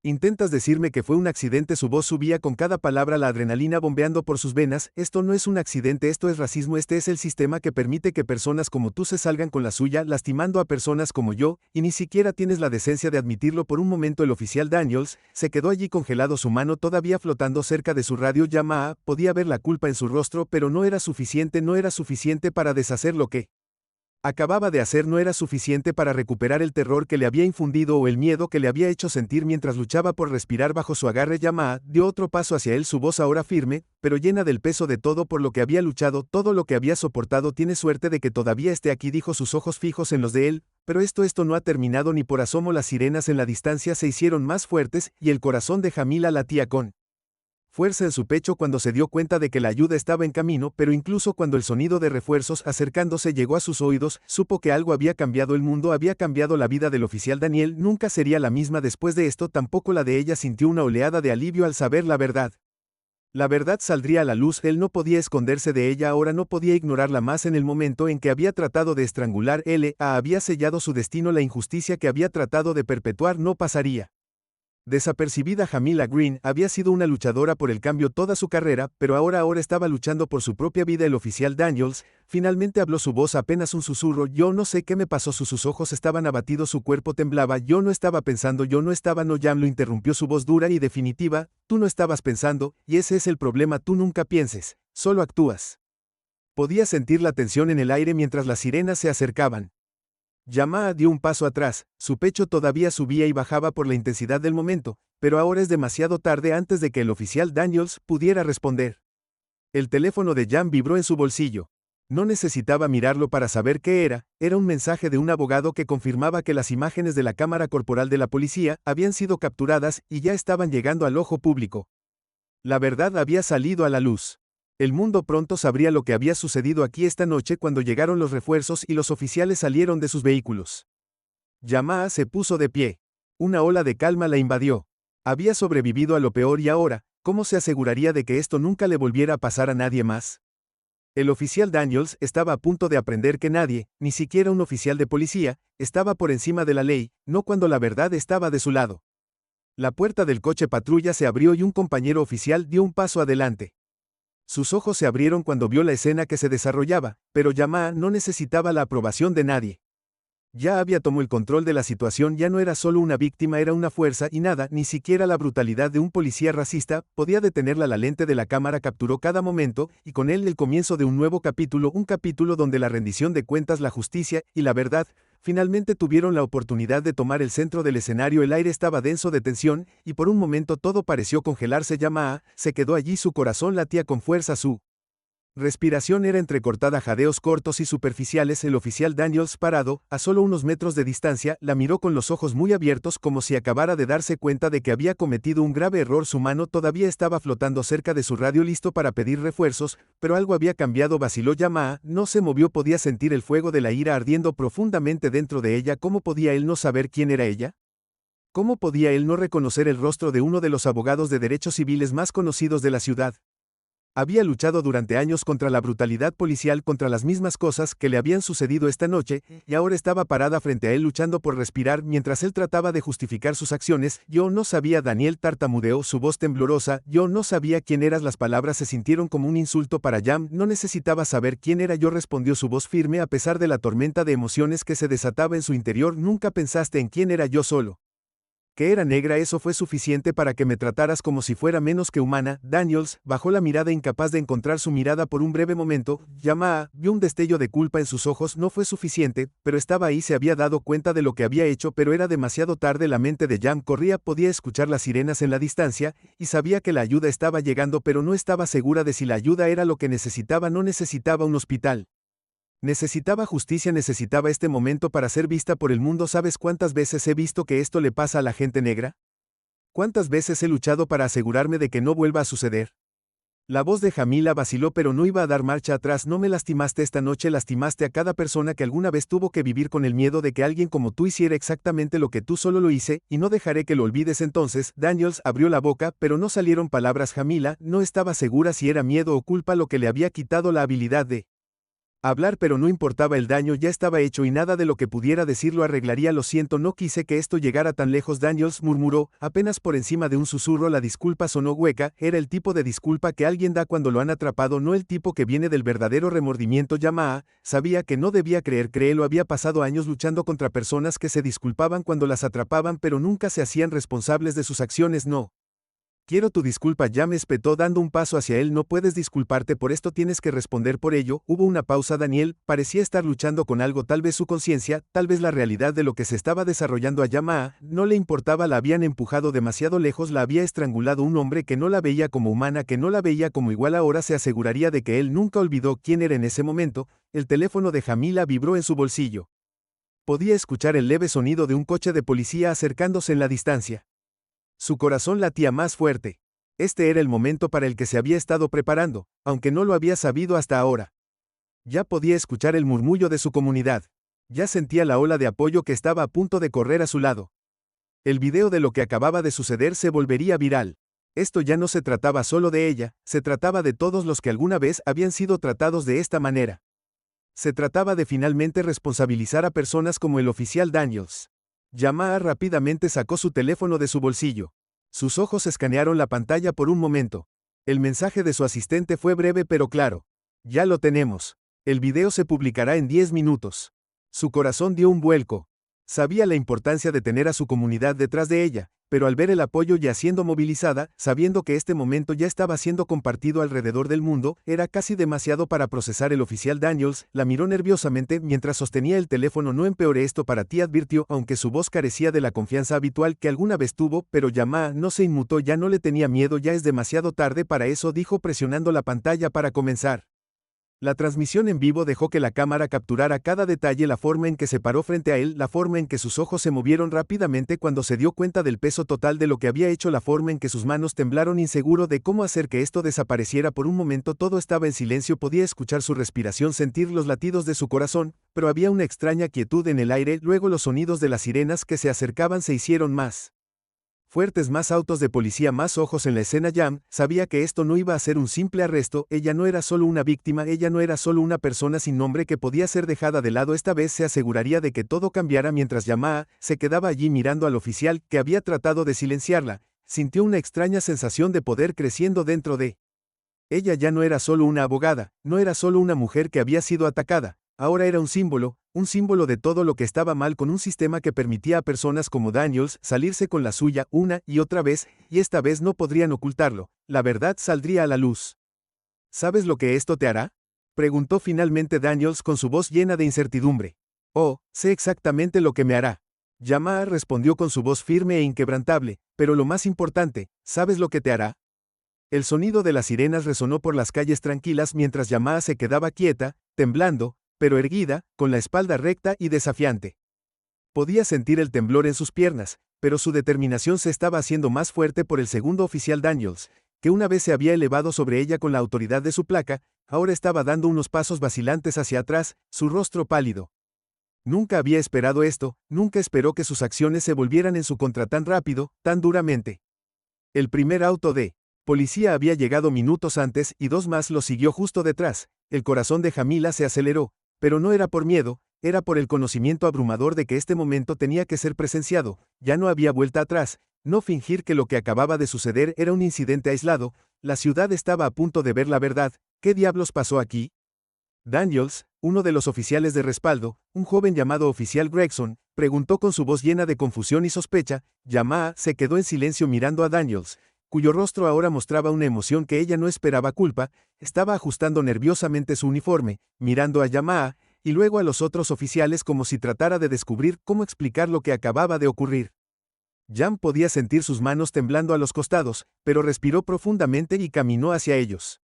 intentas decirme que fue un accidente. Su voz subía con cada palabra, la adrenalina bombeando por sus venas. Esto no es un accidente, esto es racismo. Este es el sistema que permite que personas como tú se salgan con la suya, lastimando a personas como yo, y ni siquiera tienes la decencia de admitirlo. Por un momento el oficial Daniels se quedó allí congelado, su mano todavía flotando cerca de su radio. Jama podía ver la culpa en su rostro, pero no era suficiente, no era suficiente para deshacer lo que acababa de hacer, no era suficiente para recuperar el terror que le había infundido o el miedo que le había hecho sentir mientras luchaba por respirar bajo su agarre. Jama dio otro paso hacia él, su voz ahora firme, pero llena del peso de todo por lo que había luchado, todo lo que había soportado. Tienes suerte de que todavía esté aquí, dijo, sus ojos fijos en los de él, Pero esto no ha terminado ni por asomo. Las sirenas en la distancia se hicieron más fuertes y el corazón de Jamila latía con fuerza en su pecho cuando se dio cuenta de que la ayuda estaba en camino, pero incluso cuando el sonido de refuerzos acercándose llegó a sus oídos, supo que algo había cambiado. El mundo había cambiado. La vida del oficial Daniel nunca sería la misma después de esto. Tampoco la de ella. Sintió una oleada de alivio al saber la verdad. La verdad saldría a la luz. Él no podía esconderse de ella ahora, no podía ignorarla más. En el momento en que había tratado de estrangular, había sellado su destino. La injusticia que había tratado de perpetuar no pasaría desapercibida. Jamila Green había sido una luchadora por el cambio toda su carrera, pero ahora estaba luchando por su propia vida. El oficial Daniels finalmente habló, su voz apenas un susurro. Yo no sé qué me pasó. Sus ojos estaban abatidos, su cuerpo temblaba. Yo no estaba pensando, yo no estaba. No, Jam, lo interrumpió su voz dura y definitiva. Tú no estabas pensando, y ese es el problema. Tú nunca pienses, solo actúas. Podía sentir la tensión en el aire mientras las sirenas se acercaban. Jamaa dio un paso atrás, su pecho todavía subía y bajaba por la intensidad del momento, pero ahora es demasiado tarde. Antes de que el oficial Daniels pudiera responder, el teléfono de Jam vibró en su bolsillo. No necesitaba mirarlo para saber qué era un mensaje de un abogado que confirmaba que las imágenes de la cámara corporal de la policía habían sido capturadas y ya estaban llegando al ojo público. La verdad había salido a la luz. El mundo pronto sabría lo que había sucedido aquí esta noche cuando llegaron los refuerzos y los oficiales salieron de sus vehículos. Jamaa se puso de pie. Una ola de calma la invadió. Había sobrevivido a lo peor y ahora, ¿cómo se aseguraría de que esto nunca le volviera a pasar a nadie más? El oficial Daniels estaba a punto de aprender que nadie, ni siquiera un oficial de policía, estaba por encima de la ley, no cuando la verdad estaba de su lado. La puerta del coche patrulla se abrió y un compañero oficial dio un paso adelante. Sus ojos se abrieron cuando vio la escena que se desarrollaba, pero Jamaa no necesitaba la aprobación de nadie. Ya había tomado el control de la situación. Ya no era solo una víctima, era una fuerza, y nada, ni siquiera la brutalidad de un policía racista, podía detenerla. La lente de la cámara capturó cada momento, y con él el comienzo de un nuevo capítulo, un capítulo donde la rendición de cuentas, la justicia y la verdad finalmente tuvieron la oportunidad de tomar el centro del escenario. El aire estaba denso de tensión, y por un momento todo pareció congelarse. Jamaa se quedó allí, su corazón latía con fuerza, su respiración era entrecortada, jadeos cortos y superficiales. El oficial Daniels, parado, a solo unos metros de distancia, la miró con los ojos muy abiertos como si acabara de darse cuenta de que había cometido un grave error. Su mano todavía estaba flotando cerca de su radio, listo para pedir refuerzos, pero algo había cambiado. Vaciló. Jamaa no se movió, podía sentir el fuego de la ira ardiendo profundamente dentro de ella. ¿Cómo podía él no saber quién era ella? ¿Cómo podía él no reconocer el rostro de uno de los abogados de derechos civiles más conocidos de la ciudad? Había luchado durante años contra la brutalidad policial, contra las mismas cosas que le habían sucedido esta noche, y ahora estaba parada frente a él luchando por respirar mientras él trataba de justificar sus acciones. Yo no sabía. Daniel tartamudeó, su voz temblorosa. Yo no sabía quién eras. Las palabras se sintieron como un insulto para Jam. No necesitaba saber quién era yo, respondió su voz firme a pesar de la tormenta de emociones que se desataba en su interior. Nunca pensaste en quién era yo, solo que era negra. Eso fue suficiente para que me trataras como si fuera menos que humana. Daniels bajó la mirada, incapaz de encontrar su mirada por un breve momento. Jamaa vio un destello de culpa en sus ojos. No fue suficiente, pero estaba ahí. Se había dado cuenta de lo que había hecho, pero era demasiado tarde. La mente de Jam corría, podía escuchar las sirenas en la distancia, y sabía que la ayuda estaba llegando, pero no estaba segura de si la ayuda era lo que necesitaba. No necesitaba un hospital. Necesitaba justicia, necesitaba este momento para ser vista por el mundo. ¿Sabes cuántas veces he visto que esto le pasa a la gente negra? ¿Cuántas veces he luchado para asegurarme de que no vuelva a suceder? La voz de Jamila vaciló, pero no iba a dar marcha atrás. No me lastimaste esta noche, lastimaste a cada persona que alguna vez tuvo que vivir con el miedo de que alguien como tú hiciera exactamente lo que tú. Solo lo hice, y no dejaré que lo olvides. Entonces, Daniels abrió la boca, pero no salieron palabras. Jamila no estaba segura si era miedo o culpa lo que le había quitado la habilidad de hablar, pero no importaba. El daño ya estaba hecho y nada de lo que pudiera decir lo arreglaría. Lo siento, no quise que esto llegara tan lejos. Daniels murmuró, apenas por encima de un susurro. La disculpa sonó hueca. Era el tipo de disculpa que alguien da cuando lo han atrapado, no el tipo que viene del verdadero remordimiento. Jamaa sabía que no debía creer. Créelo, había pasado años luchando contra personas que se disculpaban cuando las atrapaban, pero nunca se hacían responsables de sus acciones. No quiero tu disculpa. Jam espetó dando un paso hacia él. No puedes disculparte por esto, tienes que responder por ello. Hubo una pausa. Daniel parecía estar luchando con algo, tal vez su conciencia, tal vez la realidad de lo que se estaba desarrollando. A Jamaa no le importaba, la habían empujado demasiado lejos, la había estrangulado un hombre que no la veía como humana, que no la veía como igual. Ahora se aseguraría de que él nunca olvidó quién era en ese momento. El teléfono de Jamila vibró en su bolsillo. Podía escuchar el leve sonido de un coche de policía acercándose en la distancia. Su corazón latía más fuerte. Este era el momento para el que se había estado preparando, aunque no lo había sabido hasta ahora. Ya podía escuchar el murmullo de su comunidad. Ya sentía la ola de apoyo que estaba a punto de correr a su lado. El video de lo que acababa de suceder se volvería viral. Esto ya no se trataba solo de ella, se trataba de todos los que alguna vez habían sido tratados de esta manera. Se trataba de finalmente responsabilizar a personas como el oficial Daniels. Yamaha rápidamente sacó su teléfono de su bolsillo. Sus ojos escanearon la pantalla por un momento. El mensaje de su asistente fue breve pero claro. Ya lo tenemos. El video se publicará en 10 minutos. Su corazón dio un vuelco. Sabía la importancia de tener a su comunidad detrás de ella, pero al ver el apoyo ya siendo movilizada, sabiendo que este momento ya estaba siendo compartido alrededor del mundo, era casi demasiado para procesar. El oficial Daniels la miró nerviosamente mientras sostenía el teléfono. No empeore esto para ti, advirtió, aunque su voz carecía de la confianza habitual que alguna vez tuvo, pero Yamaha no se inmutó. Ya no le tenía miedo, ya es demasiado tarde para eso, dijo presionando la pantalla para comenzar. La transmisión en vivo dejó que la cámara capturara cada detalle: la forma en que se paró frente a él, la forma en que sus ojos se movieron rápidamente cuando se dio cuenta del peso total de lo que había hecho, la forma en que sus manos temblaron, inseguro de cómo hacer que esto desapareciera. Por un momento todo estaba en silencio, podía escuchar su respiración, sentir los latidos de su corazón, pero había una extraña quietud en el aire. Luego los sonidos de las sirenas que se acercaban se hicieron más fuertes, más autos de policía, más ojos en la escena. Jam sabía que esto no iba a ser un simple arresto. Ella no era solo una víctima, ella no era solo una persona sin nombre que podía ser dejada de lado. Esta vez se aseguraría de que todo cambiara. Mientras Yamaha se quedaba allí mirando al oficial que había tratado de silenciarla, sintió una extraña sensación de poder creciendo dentro de ella. Ya no era solo una abogada, no era solo una mujer que había sido atacada, ahora era un símbolo de todo lo que estaba mal con un sistema que permitía a personas como Daniels salirse con la suya una y otra vez, y esta vez no podrían ocultarlo, la verdad saldría a la luz. ¿Sabes lo que esto te hará?, preguntó finalmente Daniels con su voz llena de incertidumbre. Oh, sé exactamente lo que me hará. Yamaha respondió con su voz firme e inquebrantable, pero lo más importante, ¿sabes lo que te hará? El sonido de las sirenas resonó por las calles tranquilas mientras Yamaha se quedaba quieta, temblando, pero erguida, con la espalda recta y desafiante. Podía sentir el temblor en sus piernas, pero su determinación se estaba haciendo más fuerte por el segundo oficial Daniels, que una vez se había elevado sobre ella con la autoridad de su placa, ahora estaba dando unos pasos vacilantes hacia atrás, su rostro pálido. Nunca había esperado esto, nunca esperó que sus acciones se volvieran en su contra tan rápido, tan duramente. El primer auto de policía había llegado minutos antes y dos más lo siguió justo detrás. El corazón de Jamila se aceleró, pero no era por miedo, era por el conocimiento abrumador de que este momento tenía que ser presenciado. Ya no había vuelta atrás, no fingir que lo que acababa de suceder era un incidente aislado. La ciudad estaba a punto de ver la verdad. ¿Qué diablos pasó aquí? Daniels, uno de los oficiales de respaldo, un joven llamado oficial Gregson, preguntó con su voz llena de confusión y sospecha. Yamaha se quedó en silencio mirando a Daniels, cuyo rostro ahora mostraba una emoción que ella no esperaba. Culpa. Estaba ajustando nerviosamente su uniforme, mirando a Yamaha, y luego a los otros oficiales como si tratara de descubrir cómo explicar lo que acababa de ocurrir. Jam podía sentir sus manos temblando a los costados, pero respiró profundamente y caminó hacia ellos.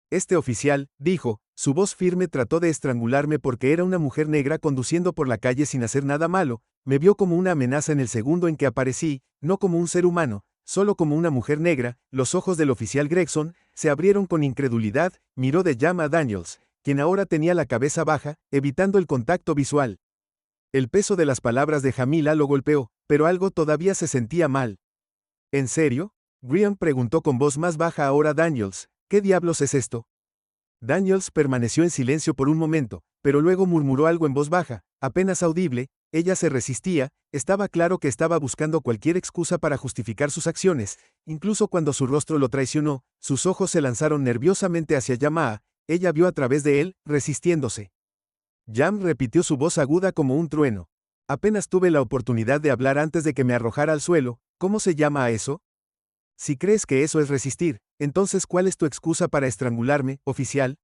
Este oficial, dijo, su voz firme, trató de estrangularme porque era una mujer negra conduciendo por la calle sin hacer nada malo. Me vio como una amenaza en el segundo en que aparecí, no como un ser humano, solo como una mujer negra. Los ojos del oficial Gregson se abrieron con incredulidad, miró de Jam a Daniels, quien ahora tenía la cabeza baja, evitando el contacto visual. El peso de las palabras de Jamila lo golpeó, pero algo todavía se sentía mal. ¿En serio?, Graham preguntó con voz más baja ahora. Daniels, ¿qué diablos es esto? Daniels permaneció en silencio por un momento, pero luego murmuró algo en voz baja, apenas audible. Ella se resistía, estaba claro que estaba buscando cualquier excusa para justificar sus acciones, incluso cuando su rostro lo traicionó. Sus ojos se lanzaron nerviosamente hacia Yamaha, ella vio a través de él, resistiéndose. Jam repitió, su voz aguda como un trueno. Apenas tuve la oportunidad de hablar antes de que me arrojara al suelo. ¿Cómo se llama a eso? Si crees que eso es resistir, entonces ¿cuál es tu excusa para estrangularme, oficial?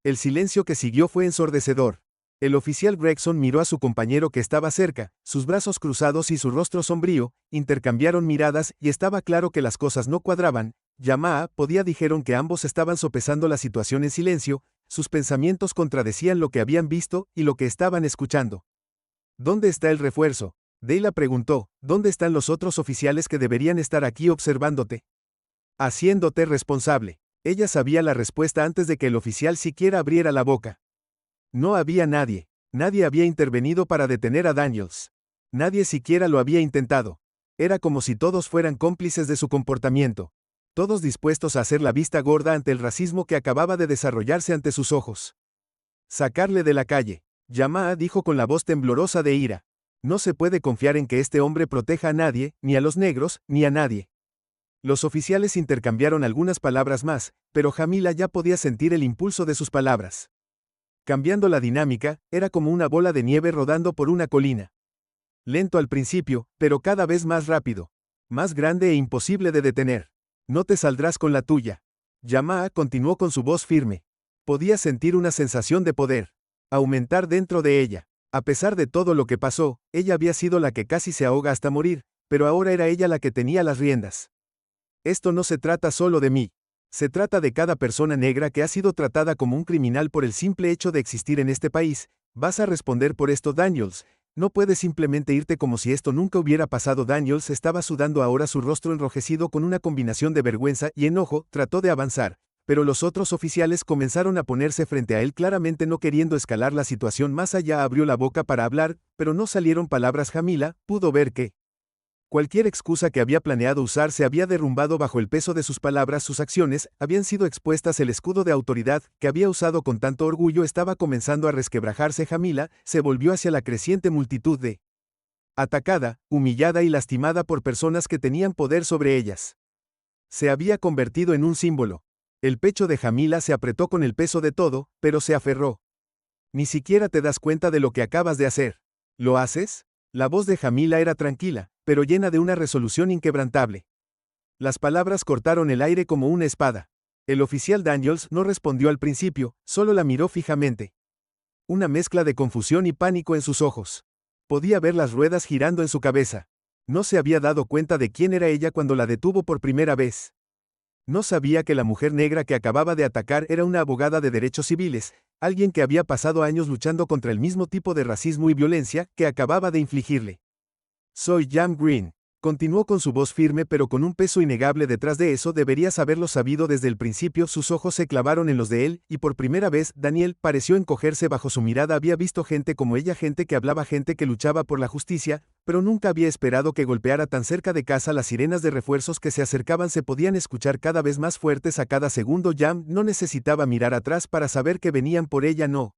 El silencio que siguió fue ensordecedor. El oficial Gregson miró a su compañero que estaba cerca, sus brazos cruzados y su rostro sombrío, intercambiaron miradas y estaba claro que las cosas no cuadraban. Yamaha dijeron que ambos estaban sopesando la situación en silencio, sus pensamientos contradecían lo que habían visto y lo que estaban escuchando. ¿Dónde está el refuerzo? Dayla preguntó, ¿dónde están los otros oficiales que deberían estar aquí observándote? Haciéndote responsable. Ella sabía la respuesta antes de que el oficial siquiera abriera la boca. No había nadie. Nadie había intervenido para detener a Daniels. Nadie siquiera lo había intentado. Era como si todos fueran cómplices de su comportamiento. Todos dispuestos a hacer la vista gorda ante el racismo que acababa de desarrollarse ante sus ojos. Sacarle de la calle. Jamaa dijo con la voz temblorosa de ira. No se puede confiar en que este hombre proteja a nadie, ni a los negros, ni a nadie. Los oficiales intercambiaron algunas palabras más, pero Jamila ya podía sentir el impulso de sus palabras. Cambiando la dinámica, era como una bola de nieve rodando por una colina. Lento al principio, pero cada vez más rápido. Más grande e imposible de detener. No te saldrás con la tuya. Jamaa continuó con su voz firme. Podía sentir una sensación de poder aumentar dentro de ella. A pesar de todo lo que pasó, ella había sido la que casi se ahoga hasta morir, pero ahora era ella la que tenía las riendas. Esto no se trata solo de mí. Se trata de cada persona negra que ha sido tratada como un criminal por el simple hecho de existir en este país. Vas a responder por esto, Daniels. No puedes simplemente irte como si esto nunca hubiera pasado. Daniels estaba sudando ahora, su rostro enrojecido con una combinación de vergüenza y enojo. Trató de avanzar, pero los otros oficiales comenzaron a ponerse frente a él, claramente no queriendo escalar la situación más allá. Abrió la boca para hablar, pero no salieron palabras. Jamila pudo ver que cualquier excusa que había planeado usar se había derrumbado bajo el peso de sus palabras. Sus acciones habían sido expuestas. El escudo de autoridad que había usado con tanto orgullo estaba comenzando a resquebrajarse. Jamila se volvió hacia la creciente multitud de atacada, humillada y lastimada por personas que tenían poder sobre ellas. Se había convertido en un símbolo. El pecho de Jamila se apretó con el peso de todo, pero se aferró. Ni siquiera te das cuenta de lo que acabas de hacer. ¿Lo haces? La voz de Jamila era tranquila, pero llena de una resolución inquebrantable. Las palabras cortaron el aire como una espada. El oficial Daniels no respondió al principio, solo la miró fijamente. Una mezcla de confusión y pánico en sus ojos. Podía ver las ruedas girando en su cabeza. No se había dado cuenta de quién era ella cuando la detuvo por primera vez. No sabía que la mujer negra que acababa de atacar era una abogada de derechos civiles, alguien que había pasado años luchando contra el mismo tipo de racismo y violencia que acababa de infligirle. Soy Jam Green. Continuó con su voz firme pero con un peso innegable detrás de eso. Deberías haberlo sabido desde el principio. Sus ojos se clavaron en los de él, y por primera vez, Daniel pareció encogerse bajo su mirada. Había visto gente como ella, gente que hablaba, gente que luchaba por la justicia, pero nunca había esperado que golpeara tan cerca de casa. Las sirenas de refuerzos que se acercaban se podían escuchar cada vez más fuertes a cada segundo. Jam no necesitaba mirar atrás para saber que venían por ella. No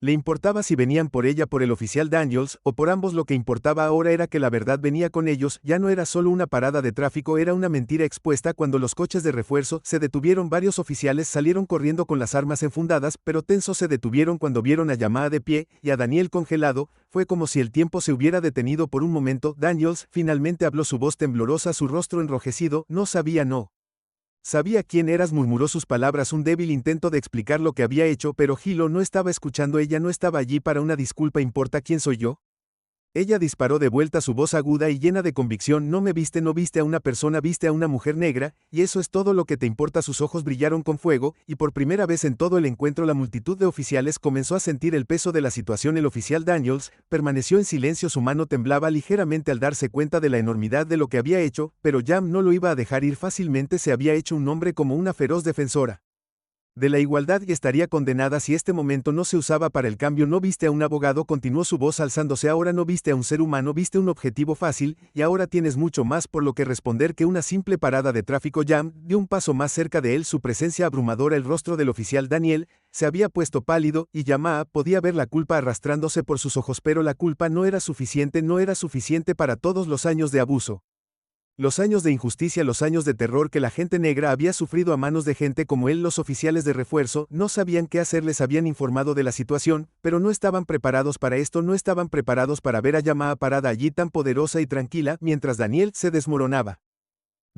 le importaba si venían por ella, por el oficial Daniels, o por ambos. Lo que importaba ahora era que la verdad venía con ellos. Ya no era solo una parada de tráfico, era una mentira expuesta. Cuando los coches de refuerzo se detuvieron, varios oficiales salieron corriendo con las armas enfundadas, pero tensos. Se detuvieron cuando vieron a Jamaa de pie y a Daniel congelado. Fue como si el tiempo se hubiera detenido por un momento. Daniels finalmente habló, su voz temblorosa, su rostro enrojecido. No sabía quién eras, murmuró sus palabras, un débil intento de explicar lo que había hecho, pero Hilo no estaba escuchando. Ella no estaba allí para una disculpa. ¿Importa quién soy yo? Ella disparó de vuelta, su voz aguda y llena de convicción. No me viste, no viste a una persona, viste a una mujer negra, y eso es todo lo que te importa. Sus ojos brillaron con fuego, y por primera vez en todo el encuentro la multitud de oficiales comenzó a sentir el peso de la situación. El oficial Daniels permaneció en silencio, su mano temblaba ligeramente al darse cuenta de la enormidad de lo que había hecho, pero Jam no lo iba a dejar ir fácilmente. Se había hecho un nombre como una feroz defensora de la igualdad y estaría condenada si este momento no se usaba para el cambio. No viste a un abogado, continuó su voz alzándose, ahora no viste a un ser humano, viste un objetivo fácil, y ahora tienes mucho más por lo que responder que una simple parada de tráfico. Jam dio un paso más cerca de él, su presencia abrumadora. El rostro del oficial Daniel se había puesto pálido, y Jamaa podía ver la culpa arrastrándose por sus ojos, pero la culpa no era suficiente, no era suficiente para todos los años de abuso. Los años de injusticia, los años de terror que la gente negra había sufrido a manos de gente como él. Los oficiales de refuerzo no sabían qué hacer, les habían informado de la situación, pero no estaban preparados para esto, no estaban preparados para ver a Jamaa parada allí tan poderosa y tranquila, mientras Daniel se desmoronaba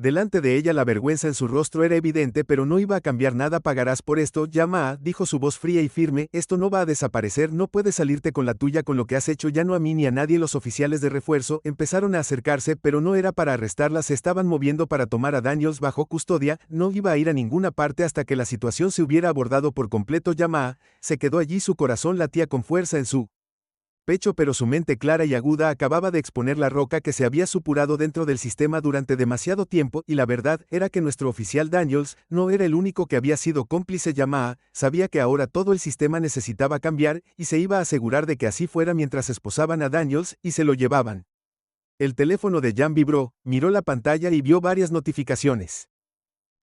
delante de ella. La vergüenza en su rostro era evidente, pero no iba a cambiar nada. Pagarás por esto, Jamaa, dijo su voz fría y firme. Esto no va a desaparecer, no puedes salirte con la tuya con lo que has hecho, ya no a mí ni a nadie. Los oficiales de refuerzo empezaron a acercarse, pero no era para arrestarla, se estaban moviendo para tomar a Daniels bajo custodia. No iba a ir a ninguna parte hasta que la situación se hubiera abordado por completo. Jamaa se quedó allí, su corazón latía con fuerza en su pecho, pero su mente clara y aguda acababa de exponer la roca que se había supurado dentro del sistema durante demasiado tiempo, y la verdad era que nuestro oficial Daniels no era el único que había sido cómplice. Yamaha sabía que ahora todo el sistema necesitaba cambiar, y se iba a asegurar de que así fuera mientras esposaban a Daniels y se lo llevaban. El teléfono de Jan vibró, miró la pantalla y vio varias notificaciones.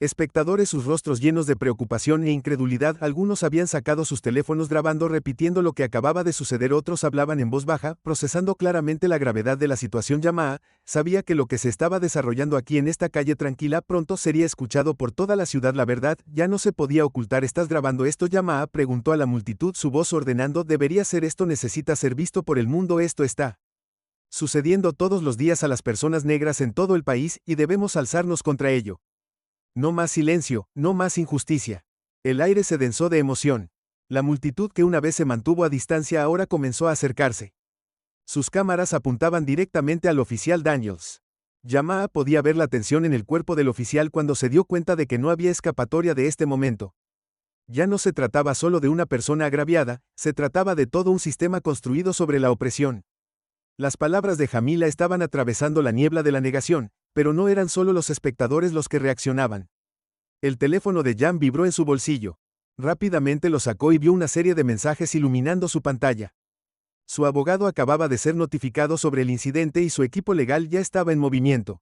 Espectadores, sus rostros llenos de preocupación e incredulidad. Algunos habían sacado sus teléfonos grabando, repitiendo lo que acababa de suceder. Otros hablaban en voz baja, procesando claramente la gravedad de la situación. Yamaha sabía que lo que se estaba desarrollando aquí en esta calle tranquila pronto sería escuchado por toda la ciudad. La verdad ya no se podía ocultar. ¿Estás grabando esto? Yamaha preguntó a la multitud, su voz ordenando. Debería ser esto, necesita ser visto por el mundo. Esto está sucediendo todos los días a las personas negras en todo el país y debemos alzarnos contra ello. No más silencio, no más injusticia. El aire se densó de emoción. La multitud, que una vez se mantuvo a distancia, ahora comenzó a acercarse. Sus cámaras apuntaban directamente al oficial Daniels. Yamaha podía ver la tensión en el cuerpo del oficial cuando se dio cuenta de que no había escapatoria de este momento. Ya no se trataba solo de una persona agraviada, se trataba de todo un sistema construido sobre la opresión. Las palabras de Jamila estaban atravesando la niebla de la negación, pero no eran solo los espectadores los que reaccionaban. El teléfono de Jan vibró en su bolsillo. Rápidamente lo sacó y vio una serie de mensajes iluminando su pantalla. Su abogado acababa de ser notificado sobre el incidente y su equipo legal ya estaba en movimiento.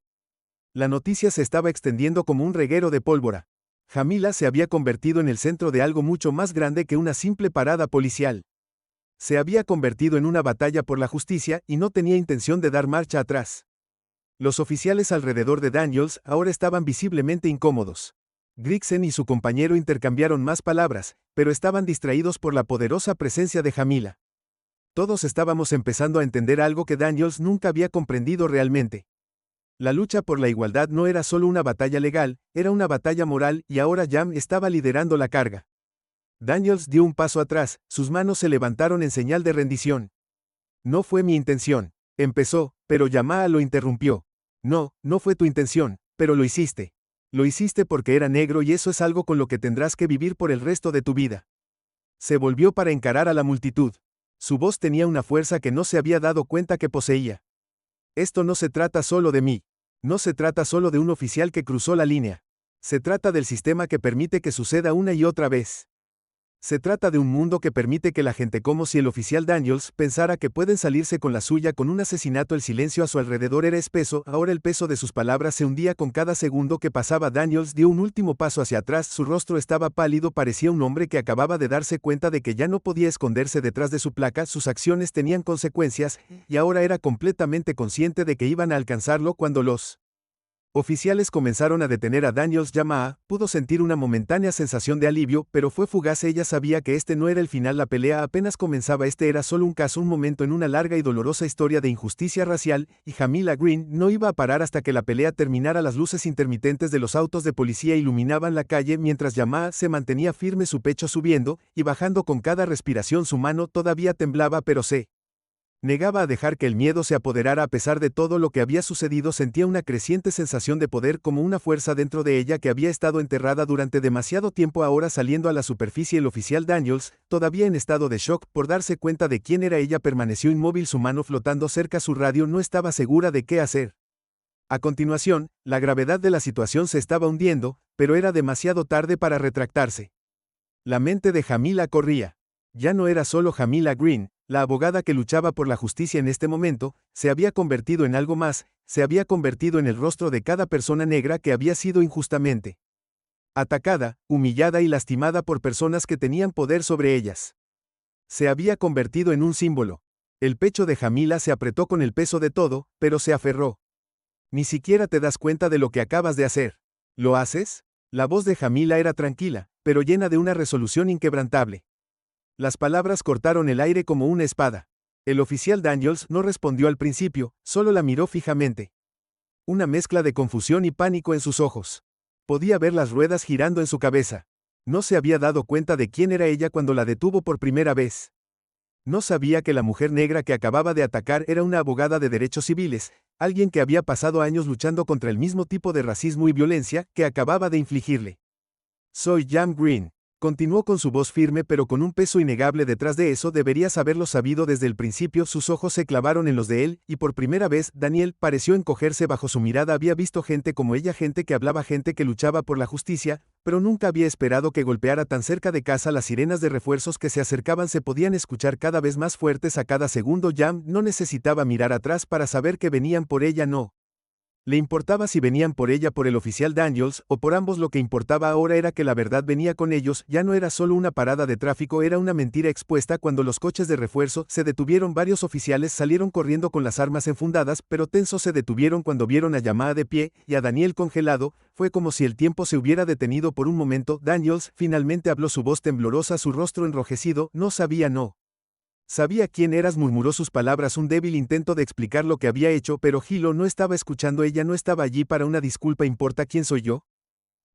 La noticia se estaba extendiendo como un reguero de pólvora. Jamila se había convertido en el centro de algo mucho más grande que una simple parada policial. Se había convertido en una batalla por la justicia y no tenía intención de dar marcha atrás. Los oficiales alrededor de Daniels ahora estaban visiblemente incómodos. Grigson y su compañero intercambiaron más palabras, pero estaban distraídos por la poderosa presencia de Jamila. Todos estábamos empezando a entender algo que Daniels nunca había comprendido realmente. La lucha por la igualdad no era solo una batalla legal, era una batalla moral, y ahora Jan estaba liderando la carga. Daniels dio un paso atrás, sus manos se levantaron en señal de rendición. No fue mi intención, empezó, pero Yamaha lo interrumpió. No, no fue tu intención, pero lo hiciste. Lo hiciste porque era negro y eso es algo con lo que tendrás que vivir por el resto de tu vida. Se volvió para encarar a la multitud. Su voz tenía una fuerza que no se había dado cuenta que poseía. Esto no se trata solo de mí. No se trata solo de un oficial que cruzó la línea. Se trata del sistema que permite que suceda una y otra vez. Se trata de un mundo que permite que la gente, como si el oficial Daniels pensara que pueden salirse con la suya con un asesinato. El silencio a su alrededor era espeso, ahora el peso de sus palabras se hundía con cada segundo que pasaba. Daniels dio un último paso hacia atrás, su rostro estaba pálido, parecía un hombre que acababa de darse cuenta de que ya no podía esconderse detrás de su placa. Sus acciones tenían consecuencias, y ahora era completamente consciente de que iban a alcanzarlo. Cuando los oficiales comenzaron a detener a Daniels, Yamaha pudo sentir una momentánea sensación de alivio, pero fue fugaz. Ella sabía que este no era el final, la pelea apenas comenzaba. Este era solo un caso, un momento en una larga y dolorosa historia de injusticia racial, y Jamila Green no iba a parar hasta que la pelea terminara. Las luces intermitentes de los autos de policía iluminaban la calle mientras Yamaha se mantenía firme, su pecho subiendo y bajando con cada respiración. Su mano todavía temblaba, pero se negaba a dejar que el miedo se apoderara. A pesar de todo lo que había sucedido, sentía una creciente sensación de poder, como una fuerza dentro de ella que había estado enterrada durante demasiado tiempo, ahora saliendo a la superficie. El oficial Daniels, todavía en estado de shock por darse cuenta de quién era ella, permaneció inmóvil, su mano flotando cerca a su radio. No estaba segura de qué hacer. A continuación, la gravedad de la situación se estaba hundiendo, pero era demasiado tarde para retractarse. La mente de Jamila corría. Ya no era solo Jamila Green, la abogada que luchaba por la justicia en este momento, se había convertido en algo más, se había convertido en el rostro de cada persona negra que había sido injustamente atacada, humillada y lastimada por personas que tenían poder sobre ellas. Se había convertido en un símbolo. El pecho de Jamila se apretó con el peso de todo, pero se aferró. Ni siquiera te das cuenta de lo que acabas de hacer. ¿Lo haces? La voz de Jamila era tranquila, pero llena de una resolución inquebrantable. Las palabras cortaron el aire como una espada. El oficial Daniels no respondió al principio, solo la miró fijamente. Una mezcla de confusión y pánico en sus ojos. Podía ver las ruedas girando en su cabeza. No se había dado cuenta de quién era ella cuando la detuvo por primera vez. No sabía que la mujer negra que acababa de atacar era una abogada de derechos civiles, alguien que había pasado años luchando contra el mismo tipo de racismo y violencia que acababa de infligirle. Soy Jan Green. Continuó con su voz firme pero con un peso innegable detrás de eso. Deberías haberlo sabido desde el principio. Sus ojos se clavaron en los de él, y por primera vez, Daniel pareció encogerse bajo su mirada. Había visto gente como ella, gente que hablaba, gente que luchaba por la justicia, pero nunca había esperado que golpeara tan cerca de casa. Las sirenas de refuerzos que se acercaban se podían escuchar cada vez más fuertes a cada segundo. Jam no necesitaba mirar atrás para saber que venían por ella. No le importaba si venían por ella, por el oficial Daniels, o por ambos. Lo que importaba ahora era que la verdad venía con ellos. Ya no era solo una parada de tráfico, era una mentira expuesta. Cuando los coches de refuerzo se detuvieron, varios oficiales salieron corriendo con las armas enfundadas, pero tensos se detuvieron cuando vieron a Yamaha de pie y a Daniel congelado. Fue como si el tiempo se hubiera detenido por un momento. Daniels finalmente habló, su voz temblorosa, su rostro enrojecido. No sabía, no sabía quién eras, murmuró sus palabras, un débil intento de explicar lo que había hecho, pero Hilo no estaba escuchando. Ella no estaba allí para una disculpa. ¿Importa quién soy yo?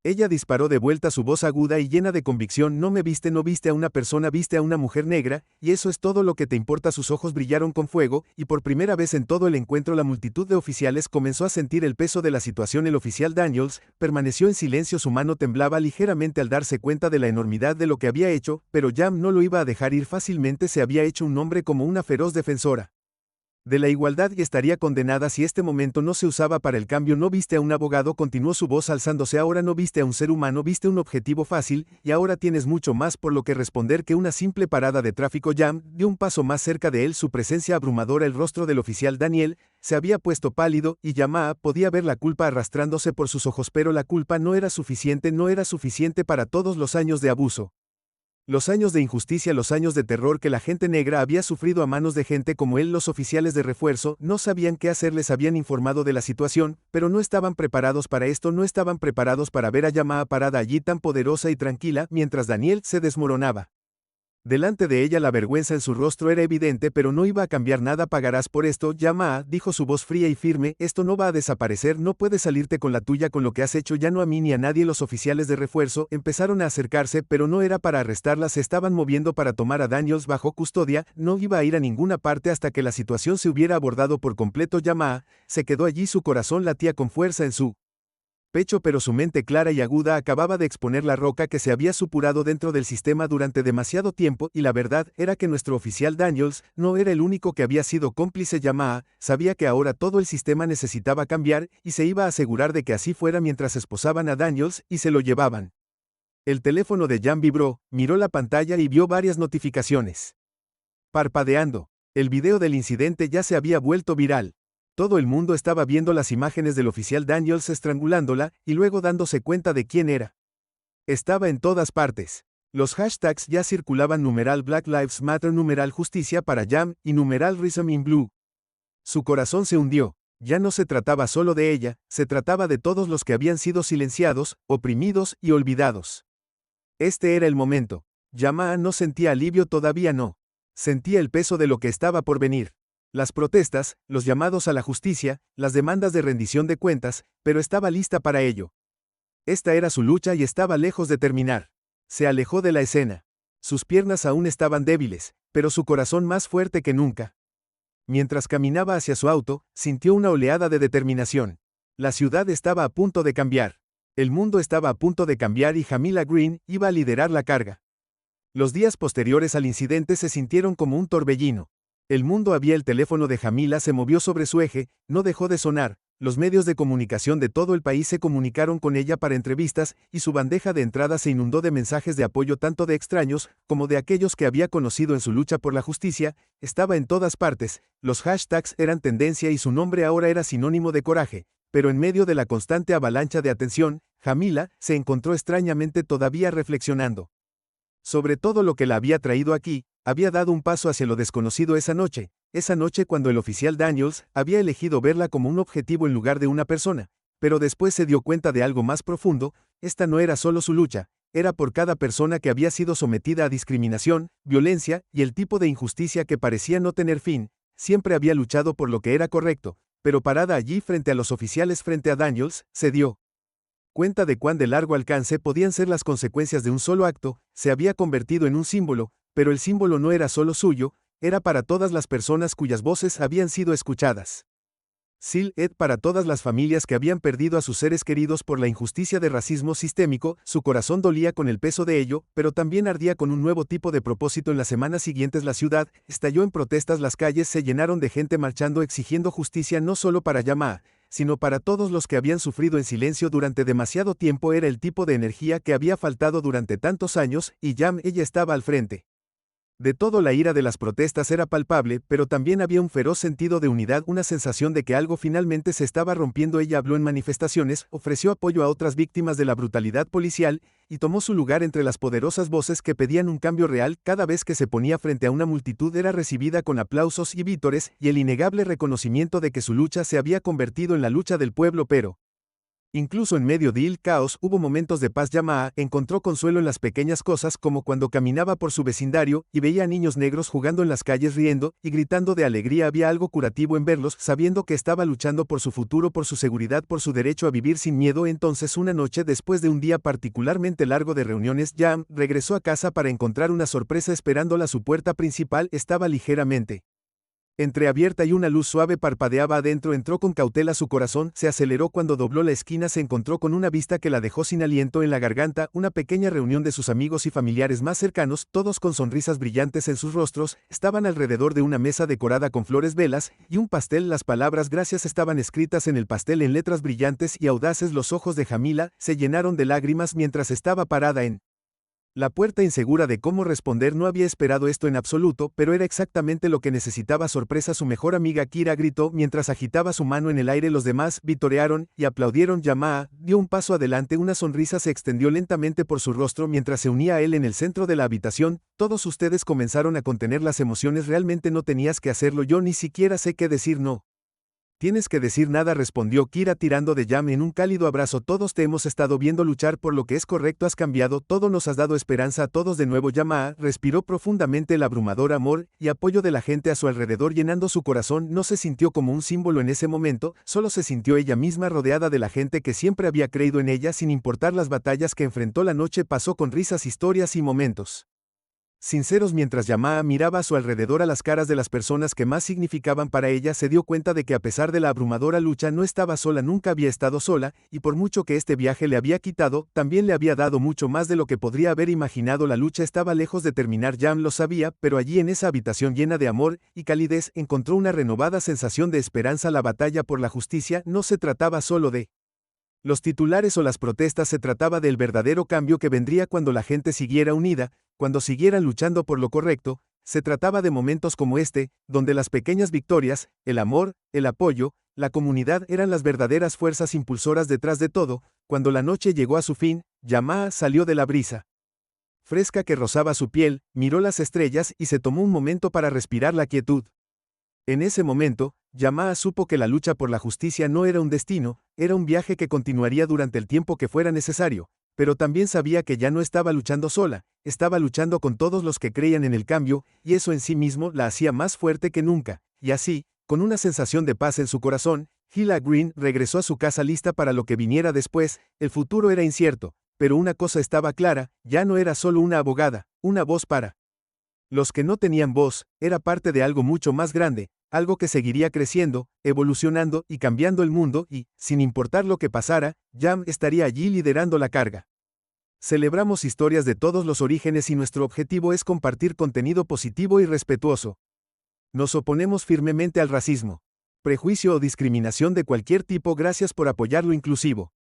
Ella disparó de vuelta, su voz aguda y llena de convicción. No me viste, no viste a una persona, viste a una mujer negra, y eso es todo lo que te importa. Sus ojos brillaron con fuego, y por primera vez en todo el encuentro la multitud de oficiales comenzó a sentir el peso de la situación. El oficial Daniels permaneció en silencio, su mano temblaba ligeramente al darse cuenta de la enormidad de lo que había hecho, pero Jam no lo iba a dejar ir fácilmente. Se había hecho un nombre como una feroz defensora de la igualdad y estaría condenada si este momento no se usaba para el cambio. No viste a un abogado, continuó su voz alzándose, ahora no viste a un ser humano, viste un objetivo fácil, y ahora tienes mucho más por lo que responder que una simple parada de tráfico. Jam dio un paso más cerca de él, su presencia abrumadora. El rostro del oficial Daniel se había puesto pálido, y Yamaha podía ver la culpa arrastrándose por sus ojos, pero la culpa no era suficiente, no era suficiente para todos los años de abuso, los años de injusticia, los años de terror que la gente negra había sufrido a manos de gente como él. Los oficiales de refuerzo no sabían qué hacer, les habían informado de la situación, pero no estaban preparados para esto, no estaban preparados para ver a Yamaha parada allí tan poderosa y tranquila, mientras Daniel se desmoronaba delante de ella. La vergüenza en su rostro era evidente, pero no iba a cambiar nada. Pagarás por esto, Yamaha, dijo su voz fría y firme. Esto no va a desaparecer, no puedes salirte con la tuya con lo que has hecho, ya no a mí ni a nadie. Los oficiales de refuerzo empezaron a acercarse, pero no era para arrestarla, se estaban moviendo para tomar a Daniels bajo custodia. No iba a ir a ninguna parte hasta que la situación se hubiera abordado por completo. Yamaha se quedó allí, su corazón latía con fuerza en su pecho, pero su mente clara y aguda acababa de exponer la roca que se había supurado dentro del sistema durante demasiado tiempo, y la verdad era que nuestro oficial Daniels no era el único que había sido cómplice. Yamaha sabía que ahora todo el sistema necesitaba cambiar, y se iba a asegurar de que así fuera. Mientras esposaban a Daniels y se lo llevaban, el teléfono de Jam vibró, miró la pantalla y vio varias notificaciones parpadeando. El video del incidente ya se había vuelto viral. Todo el mundo estaba viendo las imágenes del oficial Daniels estrangulándola, y luego dándose cuenta de quién era. Estaba en todas partes. Los hashtags ya circulaban, numeral Black Lives Matter, numeral Justicia para Jam, y numeral Rhythm in Blue. Su corazón se hundió. Ya no se trataba solo de ella, se trataba de todos los que habían sido silenciados, oprimidos y olvidados. Este era el momento. Yamaha no sentía alivio, todavía no. Sentía el peso de lo que estaba por venir. Las protestas, los llamados a la justicia, las demandas de rendición de cuentas, pero estaba lista para ello. Esta era su lucha y estaba lejos de terminar. Se alejó de la escena. Sus piernas aún estaban débiles, pero su corazón más fuerte que nunca. Mientras caminaba hacia su auto, sintió una oleada de determinación. La ciudad estaba a punto de cambiar. El mundo estaba a punto de cambiar y Jamila Green iba a liderar la carga. Los días posteriores al incidente se sintieron como un torbellino. El mundo había. El teléfono de Jamila se movió sobre su eje, no dejó de sonar. Los medios de comunicación de todo el país se comunicaron con ella para entrevistas, y su bandeja de entrada se inundó de mensajes de apoyo, tanto de extraños como de aquellos que había conocido en su lucha por la justicia. Estaba en todas partes, los hashtags eran tendencia y su nombre ahora era sinónimo de coraje. Pero en medio de la constante avalancha de atención, Jamila se encontró extrañamente todavía reflexionando sobre todo lo que la había traído aquí. Había dado un paso hacia lo desconocido esa noche cuando el oficial Daniels había elegido verla como un objetivo en lugar de una persona, pero después se dio cuenta de algo más profundo. Esta no era solo su lucha, era por cada persona que había sido sometida a discriminación, violencia y el tipo de injusticia que parecía no tener fin. Siempre había luchado por lo que era correcto, pero parada allí frente a los oficiales, frente a Daniels, se dio cuenta de cuán de largo alcance podían ser las consecuencias de un solo acto. Se había convertido en un símbolo, pero el símbolo no era solo suyo, era para todas las personas cuyas voces habían sido escuchadas. Sil Ed para todas las familias que habían perdido a sus seres queridos por la injusticia de racismo sistémico, su corazón dolía con el peso de ello, pero también ardía con un nuevo tipo de propósito. En las semanas siguientes la ciudad estalló en protestas, las calles se llenaron de gente marchando exigiendo justicia no solo para Jamaa, sino para todos los que habían sufrido en silencio durante demasiado tiempo. Era el tipo de energía que había faltado durante tantos años, y ella estaba al frente. De todo, la ira de las protestas era palpable, pero también había un feroz sentido de unidad, una sensación de que algo finalmente se estaba rompiendo. Ella habló en manifestaciones, ofreció apoyo a otras víctimas de la brutalidad policial, y tomó su lugar entre las poderosas voces que pedían un cambio real. Cada vez que se ponía frente a una multitud era recibida con aplausos y vítores, y el innegable reconocimiento de que su lucha se había convertido en la lucha del pueblo. Pero incluso en medio del caos hubo momentos de paz. Jamaa encontró consuelo en las pequeñas cosas, como cuando caminaba por su vecindario y veía a niños negros jugando en las calles riendo y gritando de alegría. Había algo curativo en verlos, sabiendo que estaba luchando por su futuro, por su seguridad, por su derecho a vivir sin miedo. Entonces, una noche después de un día particularmente largo de reuniones, Jam regresó a casa para encontrar una sorpresa esperándola. Su puerta principal estaba ligeramente entreabierta y una luz suave parpadeaba adentro. Entró con cautela, su corazón se aceleró cuando dobló la esquina. Se encontró con una vista que la dejó sin aliento en la garganta, una pequeña reunión de sus amigos y familiares más cercanos, todos con sonrisas brillantes en sus rostros, estaban alrededor de una mesa decorada con flores, velas y un pastel. Las palabras gracias estaban escritas en el pastel en letras brillantes y audaces. Los ojos de Jamila se llenaron de lágrimas mientras estaba parada en la puerta, insegura de cómo responder. No había esperado esto en absoluto, pero era exactamente lo que necesitaba. Sorpresa. Su mejor amiga Kira gritó mientras agitaba su mano en el aire. Los demás vitorearon y aplaudieron. Jamaa dio un paso adelante, una sonrisa se extendió lentamente por su rostro mientras se unía a él en el centro de la habitación. Todos ustedes comenzaron a contener las emociones. Realmente no tenías que hacerlo. Yo ni siquiera sé qué decir. No tienes que decir nada, respondió Kira tirando de Jam en un cálido abrazo. Todos te hemos estado viendo luchar por lo que es correcto, has cambiado todo, nos has dado esperanza a todos de nuevo. Jamaa respiró profundamente. El abrumador amor y apoyo de la gente a su alrededor llenando su corazón. No se sintió como un símbolo en ese momento, solo se sintió ella misma rodeada de la gente que siempre había creído en ella. Sin importar las batallas que enfrentó, la noche pasó con risas, historias y momentos sinceros. Mientras Jamaa miraba a su alrededor a las caras de las personas que más significaban para ella, se dio cuenta de que a pesar de la abrumadora lucha no estaba sola, nunca había estado sola, y por mucho que este viaje le había quitado, también le había dado mucho más de lo que podría haber imaginado. La lucha estaba lejos de terminar, Jam lo sabía, pero allí en esa habitación llena de amor y calidez encontró una renovada sensación de esperanza. La batalla por la justicia no se trataba solo de los titulares o las protestas, se trataba del verdadero cambio que vendría cuando la gente siguiera unida, cuando siguieran luchando por lo correcto. Se trataba de momentos como este, donde las pequeñas victorias, el amor, el apoyo, la comunidad eran las verdaderas fuerzas impulsoras detrás de todo. Cuando la noche llegó a su fin, Jamaa salió de la brisa fresca que rozaba su piel, miró las estrellas y se tomó un momento para respirar la quietud. En ese momento, Jamaa supo que la lucha por la justicia no era un destino, era un viaje que continuaría durante el tiempo que fuera necesario, pero también sabía que ya no estaba luchando sola, estaba luchando con todos los que creían en el cambio, y eso en sí mismo la hacía más fuerte que nunca. Y así, con una sensación de paz en su corazón, Hila Green regresó a su casa lista para lo que viniera después. El futuro era incierto, pero una cosa estaba clara, ya no era solo una abogada, una voz para los que no tenían voz, era parte de algo mucho más grande, algo que seguiría creciendo, evolucionando y cambiando el mundo y, sin importar lo que pasara, Jam estaría allí liderando la carga. Celebramos historias de todos los orígenes y nuestro objetivo es compartir contenido positivo y respetuoso. Nos oponemos firmemente al racismo, prejuicio o discriminación de cualquier tipo. Gracias por apoyar lo inclusivo.